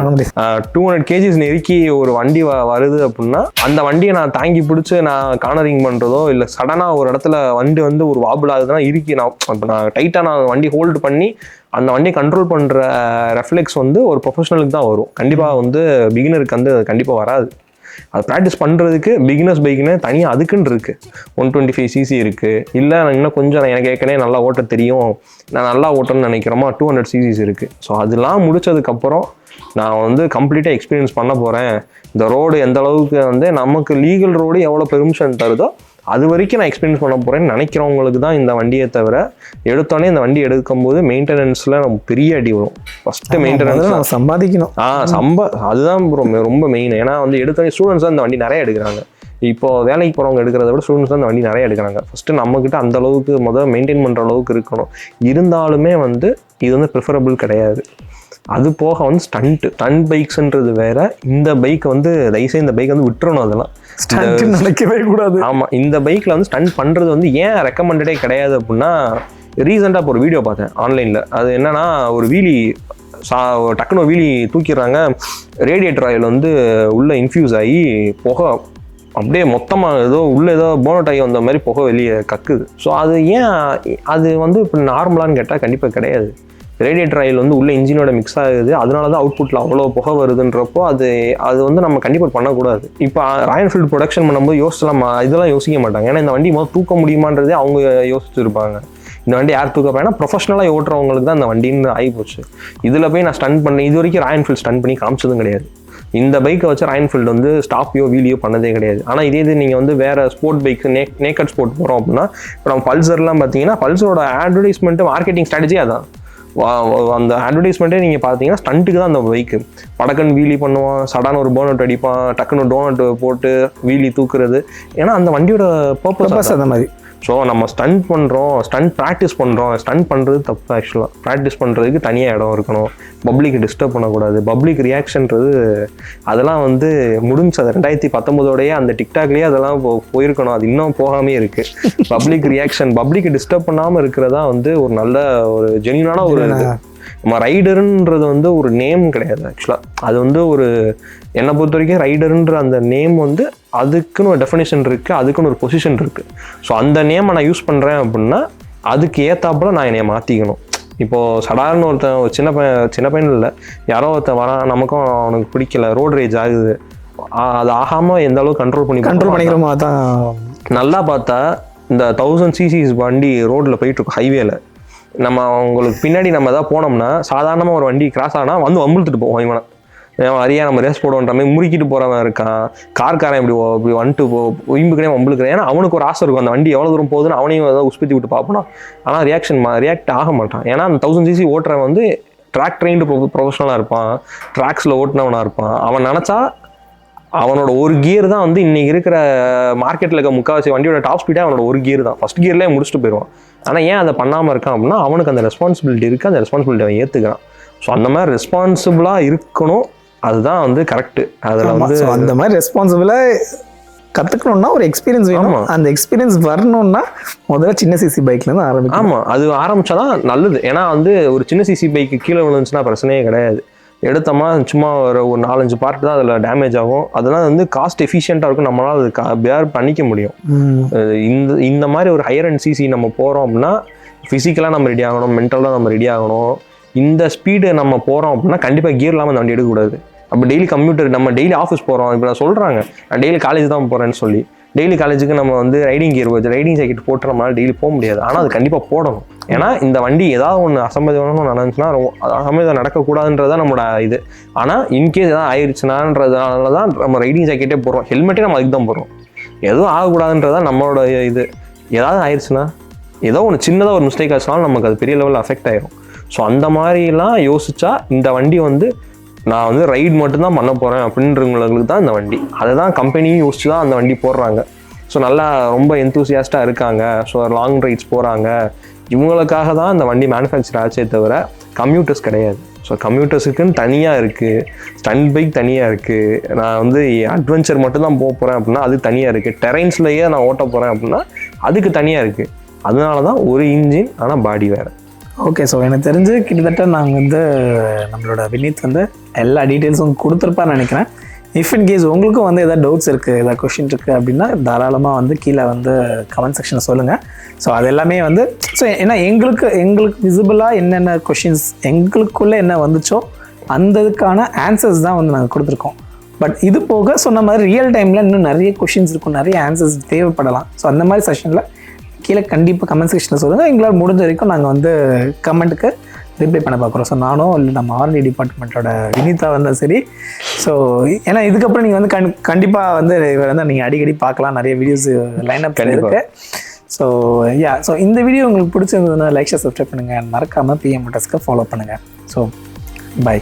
200 kgs நெருக்கி ஒரு வண்டி வருது அப்படின்னா அந்த வண்டியை நான் தாங்கி பிடிச்சி நான் கார்னரிங் பண்ணுறதோ இல்லை சடனாக ஒரு இடத்துல வண்டி வந்து ஒரு வாபிள் ஆகுதுன்னா இறுக்கி நான் டைட்டாக நான் வண்டி ஹோல்டு பண்ணி அந்த வண்டியை கண்ட்ரோல் பண்ணுற ரெஃப்ளெக்ஸ் வந்து ஒரு ப்ரொஃபஷனலுக்கு தான் வரும். கண்டிப்பாக வந்து பிகினருக்கு வந்து கண்டிப்பாக வராது. அது ப்ராக்டிஸ் பண்ணுறதுக்கு பிகினர்ஸ் பைக்குன்னு தனியாக அதுக்குன்னு இருக்குது. 125 cc இருக்குது. இல்லை இன்னும் கொஞ்சம் எனக்கு ஏற்கனவே நல்லா ஓட்ட தெரியும், நான் நல்லா ஓட்டணும்னு நினைக்கிறோமா 200 cc இருக்குது. ஸோ அதெல்லாம் முடிச்சதுக்கப்புறம் நான் வந்து கம்ப்ளீட்டாக எக்ஸ்பீரியன்ஸ் பண்ண போகிறேன். இந்த ரோடு எந்த அளவுக்கு வந்து நமக்கு லீகல் ரோடு எவ்வளோ பெர்மிஷன் தருதோ அது வரைக்கும் நான் எக்ஸ்பீரியன்ஸ் பண்ண போகிறேன்னு நினைக்கிறவங்களுக்கு தான் இந்த வண்டியை தவிர எடுத்தோடனே இந்த வண்டி எடுக்கும்போது மெயின்டெனன்ஸில் நம்ம பெரிய அடி வரும். ஃபஸ்ட்டு மெயின்டெனன்ஸ் சம்பாதிக்கணும். அதுதான் ரொம்ப மெயின். ஏன்னா வந்து எடுத்தோடனே ஸ்டூடெண்ட்ஸ் தான் இந்த வண்டி நிறைய எடுக்கிறாங்க. இப்போ வேலைக்கு போகிறவங்க எடுக்கிறத விட ஸ்டூடெண்ட்ஸ் தான் இந்த வண்டி நிறைய எடுக்கிறாங்க. ஃபஸ்ட்டு நம்மக்கிட்ட அந்த அளவுக்கு மெயின்டைன் பண்ணுற அளவுக்கு இருக்கணும். இருந்தாலுமே வந்து இது வந்து ப்ரிஃபரபிள் கிடையாது. அது போக வந்து ஸ்டண்ட் பைக்ஸ்ன்றது வேற. இந்த பைக் வந்து தயவுசெய்து இந்த பைக் வந்து விட்டுறணும். அதெல்லாம் நினைக்கவே கூடாது. ஆமாம், இந்த பைக்கில் வந்து ஸ்டண்ட் பண்ணுறது வந்து ஏன் ரெக்கமெண்டடே கிடையாது அப்படின்னா, ரீசெண்டாக இப்போ ஒரு வீடியோ பார்த்தேன் ஆன்லைனில். அது என்னன்னா ஒரு வீலி டக்குன்னு ஒரு வீலி தூக்கிடுறாங்க, ரேடியேட்டர் ஆயில் வந்து உள்ளே இன்ஃபியூஸ் ஆகி புகை அப்படியே மொத்தமாக ஏதோ போனட் ஆகி வந்த மாதிரி புகை வெளியே கக்குது. ஸோ அது ஏன் அது வந்து இப்போ நார்மலான்னு கேட்டால் கண்டிப்பாக கிடையாது. ரேடியேட்டர் ஆயில் வந்து உள்ள இன்ஜினோட மிக்ஸ் ஆகுது, அதனால தான் அவுட்புட்டில் அவ்வளோ புகை வருதுன்றப்போ அது வந்து நம்ம கண்டிப்பாக பண்ணக்கூடாது. இப்போ ராயல் என்ஃபீல்டு ப்ரொடக்ஷன் பண்ணும்போது இதெல்லாம் யோசிக்க மாட்டாங்க. ஏன்னா இந்த வண்டி தூக்க முடியுமான்றதே அவங்க யோசிச்சுருப்பாங்க. இந்த வண்டி யார் தூக்க ஏன்னா ப்ரொஃபஷனலாக ஓட்டுறவங்களுக்கு தான் இந்த வண்டின்னு ஆகிப்போச்சு. இதில் போய் நான் ஸ்டன் பண்ணேன். இது வரைக்கும் ராயல் என்ஃபீல்டு ஸ்டன் பண்ணி காமிச்சதும் கிடையாது. இந்த பைக்கை வச்சு ராயல் என்ஃபீல்டு வந்து ஸ்டாப்பியோ வீலியோ பண்ணதே கிடையாது. ஆனால் இதே இது நீங்கள் வந்து வேறு ஸ்போர்ட் பைக்கு நேக்கட் ஸ்போர்ட் போகிறோம் அப்படின்னா, இப்போ நம்ம பல்சர்லாம் பார்த்தீங்கன்னா பல்சரோட அட்வர்டைஸ்மெண்ட்டு மார்க்கெட்டிங் ஸ்ட்ராட்டஜி அதான். அந்த அட்வர்டைஸ்மெண்ட்டே நீங்கள் பார்த்தீங்கன்னா ஸ்டண்ட்டுக்கு தான் அந்த பைக்கு. படக்கன் வீலி பண்ணுவான், சடான ஒரு போனட் அடிப்பான், டக்குன்னு டோனட் போட்டு வீலி தூக்குறது. ஏன்னா அந்த வண்டியோட பர்பஸ் அந்த மாதிரி. ஸோ நம்ம ஸ்டண்ட் பண்ணுறோம், ஸ்டண்ட் ப்ராக்டிஸ் பண்ணுறோம். ஸ்டண்ட் பண்ணுறது தப்பு. ஆக்சுவலாக ப்ராக்டிஸ் பண்ணுறதுக்கு தனியாக இடம் இருக்கணும். பப்ளிக் டிஸ்டர்ப் பண்ணக்கூடாது. பப்ளிக் ரியாக்ஷன்றது அதெல்லாம் வந்து முடிஞ்சது 2019 அந்த டிக்டாக்லேயே அதெல்லாம் போயிருக்கணும். அது இன்னும் போகாமே இருக்குது. பப்ளிக் ரியாக்ஷன், பப்ளிக் டிஸ்டர்ப் பண்ணாமல் இருக்கிறதா வந்து ஒரு நல்ல ஒரு ஜென்யூனான ஒரு நம்ம ரைடருன்றது வந்து ஒரு நேம் கிடையாது. ஆக்சுவலாக அது வந்து ஒரு என்னை பொறுத்த வரைக்கும் ரைடருன்ற அந்த நேம் வந்து அதுக்குன்னு ஒரு டெஃபினேஷன் இருக்குது, அதுக்குன்னு ஒரு பொசிஷன் இருக்குது. ஸோ அந்த நேமை நான் யூஸ் பண்ணுறேன் அப்படின்னா அதுக்கு ஏற்றாப்புல நான் என்னை மாற்றிக்கணும். இப்போது சடார்னு ஒருத்தன் ஒரு சின்ன பையன் இல்லை, யாரோ ஒருத்தன் வரான், நமக்கும் அவனுக்கு பிடிக்கல, ரோடு ரேஜ் ஆகுது, அது ஆகாமல் எந்த அளவுக்கு கண்ட்ரோல் பண்ணிக்கிறோமோ அதான். நல்லா பார்த்தா இந்த 1000 cc வண்டி ரோட்டில் போயிட்டுருக்கோம் ஹைவேல. நம்ம அவங்களுக்கு பின்னாடி நம்ம எதாவது போனோம்னா சாதாரணமாக ஒரு வண்டி கிராஸ் ஆனால் வந்து வம்புழுத்துட்டு போவோம். இவனை அறியா நம்ம ரேஸ் போடுவோன்ற மாதிரி முறுக்கிட்டு போகிறவன் இருக்கான். கார்காரன் இப்படி வந்துட்டு ஒய்ம்புக்கிறேன் வம்புழுக்கிறேன். ஏன்னா அவனுக்கு ஒரு ஆசை இருக்கும், அந்த வண்டி எவ்வளோ தூரம் போகுதுன்னு அவனையும் ஏதாவது உஸ்பத்தி விட்டு பார்ப்போம். ஆனால் ரியாக்ட் ஆக மாட்டான். ஏன்னா அந்த 1000 cc ஓட்டுறவன் வந்து ட்ராக் ட்ரெயின்டு ப்ரொஃபஷனலாக இருப்பான், ட்ராக்ஸில் ஓட்டுனவனாக இருப்பான். அவன் நினச்சா அவனோட ஒரு கியர் தான் வந்து இன்னைக்கு இருக்கிற மார்க்கெட்டில் இருக்க முக்கால்வாசி வண்டியோட டாப் ஸ்பீடே அவனோட ஒரு கியர் தான். ஃபர்ஸ்ட் கியர்லேயே முடிச்சுட்டு போயிடுவான். ஆனால் ஏன் அதை பண்ணாமல் இருக்கான் அப்படின்னா அவனுக்கு அந்த ரெஸ்பான்சிபிலிட்டி இருக்குது, அந்த ரெஸ்பான்சிபிலிட்டி அவன் ஏற்றுக்கிறான். ஸோ அந்த மாதிரி ரெஸ்பான்சிபிளாக இருக்கணும், அதுதான் வந்து கரெக்டு. அதில் வந்து அந்த மாதிரி ரெஸ்பான்சிபிளாக கற்றுக்கணுன்னா ஒரு எக்ஸ்பீரியன்ஸ் வேணும். அந்த எக்ஸ்பீரியன்ஸ் வரணும்னா முதல்ல சின்ன சிசி பைக்லேருந்து ஆரம்பிக்கும். ஆமாம், அது ஆரம்பித்தாதான் நல்லது. ஏன்னா வந்து ஒரு சின்ன சிசி பைக்கு கீழே விழுந்துச்சுன்னா பிரச்சனையே கிடையாது. எடுத்தோமா சும்மா ஒரு 4-5 பார்ட் தான் அதில் டேமேஜ் ஆகும். அதெல்லாம் வந்து காஸ்ட் எஃபிஷியண்ட்டாக இருக்கும், நம்மளால் அது பேர் பண்ணிக்க முடியும். இந்த மாதிரி ஒரு ஹையர் அண்ட் சிசி நம்ம போகிறோம் அப்படின்னா ஃபிசிக்கலாக நம்ம ரெடி ஆகணும், மென்டலாக நம்ம ரெடி ஆகணும். இந்த ஸ்பீடு நம்ம போகிறோம் அப்படின்னா கண்டிப்பாக கியர் இல்லாமல் அந்த வண்டி எடுக்கக்கூடாது. அப்போ டெய்லி கம்ப்யூட்டர், நம்ம டெய்லி ஆஃபீஸ் போகிறோம், இப்போ நான் சொல்கிறாங்க நான் டெய்லி காலேஜ் தான் போகிறேன்னு சொல்லி, டெய்லி காலேஜுக்கு நம்ம வந்து ரைடிங் கியர் வச்சு ரைடிங் ஜாக்கெட் போட்டு நம்மளால் டெய்லி போக முடியாது. ஆனால் அது கண்டிப்பாக போடணும். ஏன்னா இந்த வண்டி ஏதாவது ஒன்று அசம்பவிதம்னு நடந்துச்சுன்னா அசம்பவிதம் நடக்கக்கூடாதுன்றதான் நம்மளோட இது. ஆனால் இன்கேஸ் எதாவது ஆயிடுச்சுனான்றதுனால தான் நம்ம ரைடிங் ஜாக்கெட்டே போடுறோம், ஹெல்மெட்டே நம்ம அதுக்கு தான் போடுறோம். எதுவும் ஆகக்கூடாதுன்றதான் நம்மளோட இது. ஏதாவது ஆயிடுச்சுன்னா ஏதோ ஒன்று சின்னதாக ஒரு மிஸ்டேக் ஆச்சுனாலும் நமக்கு அது பெரிய லெவலில் அஃபெக்ட் ஆயிடும். ஸோ அந்த மாதிரிலாம் யோசிச்சா இந்த வண்டி வந்து நான் வந்து ரைட் மட்டும்தான் பண்ண போகிறேன் அப்படின்றவங்களுக்கு தான் இந்த வண்டி. அதை தான் கம்பெனியும் யோசிச்சு தான் அந்த வண்டி போடுறாங்க. ஸோ நல்லா ரொம்ப எந்தூசியாஸ்டாக இருக்காங்க, ஸோ லாங் ரைட்ஸ் போகிறாங்க, இவங்களுக்காக தான் இந்த வண்டி மேனுஃபேக்சர் ஆச்சே தவிர கம்யூட்டர்ஸ் கிடையாது. ஸோ கம்யூட்டர்ஸுக்குன்னு தனியாக இருக்குது, ஸ்டண்ட் பைக் தனியாக இருக்குது, நான் வந்து அட்வென்ச்சர் மட்டும் தான் போக போகிறேன் அப்படின்னா அது தனியாக இருக்குது, டெரைன்ஸ்லேயே நான் ஓட்ட போகிறேன் அப்படின்னா அதுக்கு தனியாக இருக்குது. அதனால தான் ஒரு இன்ஜின் ஆனால் பாடி வேறு. ஓகே, ஸோ எனக்கு தெரிஞ்சு கிட்டத்தட்ட நாங்கள் வந்து நம்மளோட வினீத் வந்து எல்லா டீட்டெயில்ஸும் கொடுத்துருப்பான்னு நினைக்கிறேன். இஃப் இன் கேஸ் உங்களுக்கும் வந்து எதாவது டவுட்ஸ் இருக்குது, எதாவது கொஷின் இருக்குது அப்படின்னா தாராளமாக வந்து கீழே வந்து கமெண்ட் செக்ஷனில் சொல்லுங்கள். ஸோ அது எல்லாமே வந்து ஸோ ஏன்னா எங்களுக்கு விசிபிளாக என்னென்ன கொஷின்ஸ் எங்களுக்குள்ளே என்ன வந்துச்சோ அந்த இதுக்கான ஆன்சர்ஸ் தான் வந்து நாங்கள் கொடுத்துருக்கோம். பட் இது போக சொன்ன மாதிரி ரியல் டைமில் இன்னும் நிறைய கொஷின்ஸ் இருக்கும், நிறைய ஆன்சர்ஸ் தேவைப்படலாம். ஸோ அந்த மாதிரி செஷனில் கீழே கண்டிப்பாக கமெண்ட் செக்ஷனில் சொல்லுங்கள். எங்களால் முடிஞ்ச வரைக்கும் நாங்கள் வந்து கமெண்ட்டுக்கு ரிப்ளை பண்ண பார்க்குறோம். ஸோ நானும் இல்லை நம்ம ஆர்டி டிபார்ட்மெண்ட்டோட வினிதா வந்தால் சரி. ஸோ ஏன்னா இதுக்கப்புறம் நீங்கள் வந்து கண்டிப்பாக வந்து இவர் வந்து நீங்கள் அடிக்கடி பார்க்கலாம், நிறைய வீடியோஸ் லைனப் இருக்குது. ஸோ ஸோ இந்த வீடியோ உங்களுக்கு பிடிச்சிருந்ததுன்னா லைக் ஷேர் சப்ஸ்கிரைப் பண்ணுங்கள், மறக்காமல் பிஎம் மோட்டார்ஸ்க்கு ஃபாலோ பண்ணுங்கள். So by.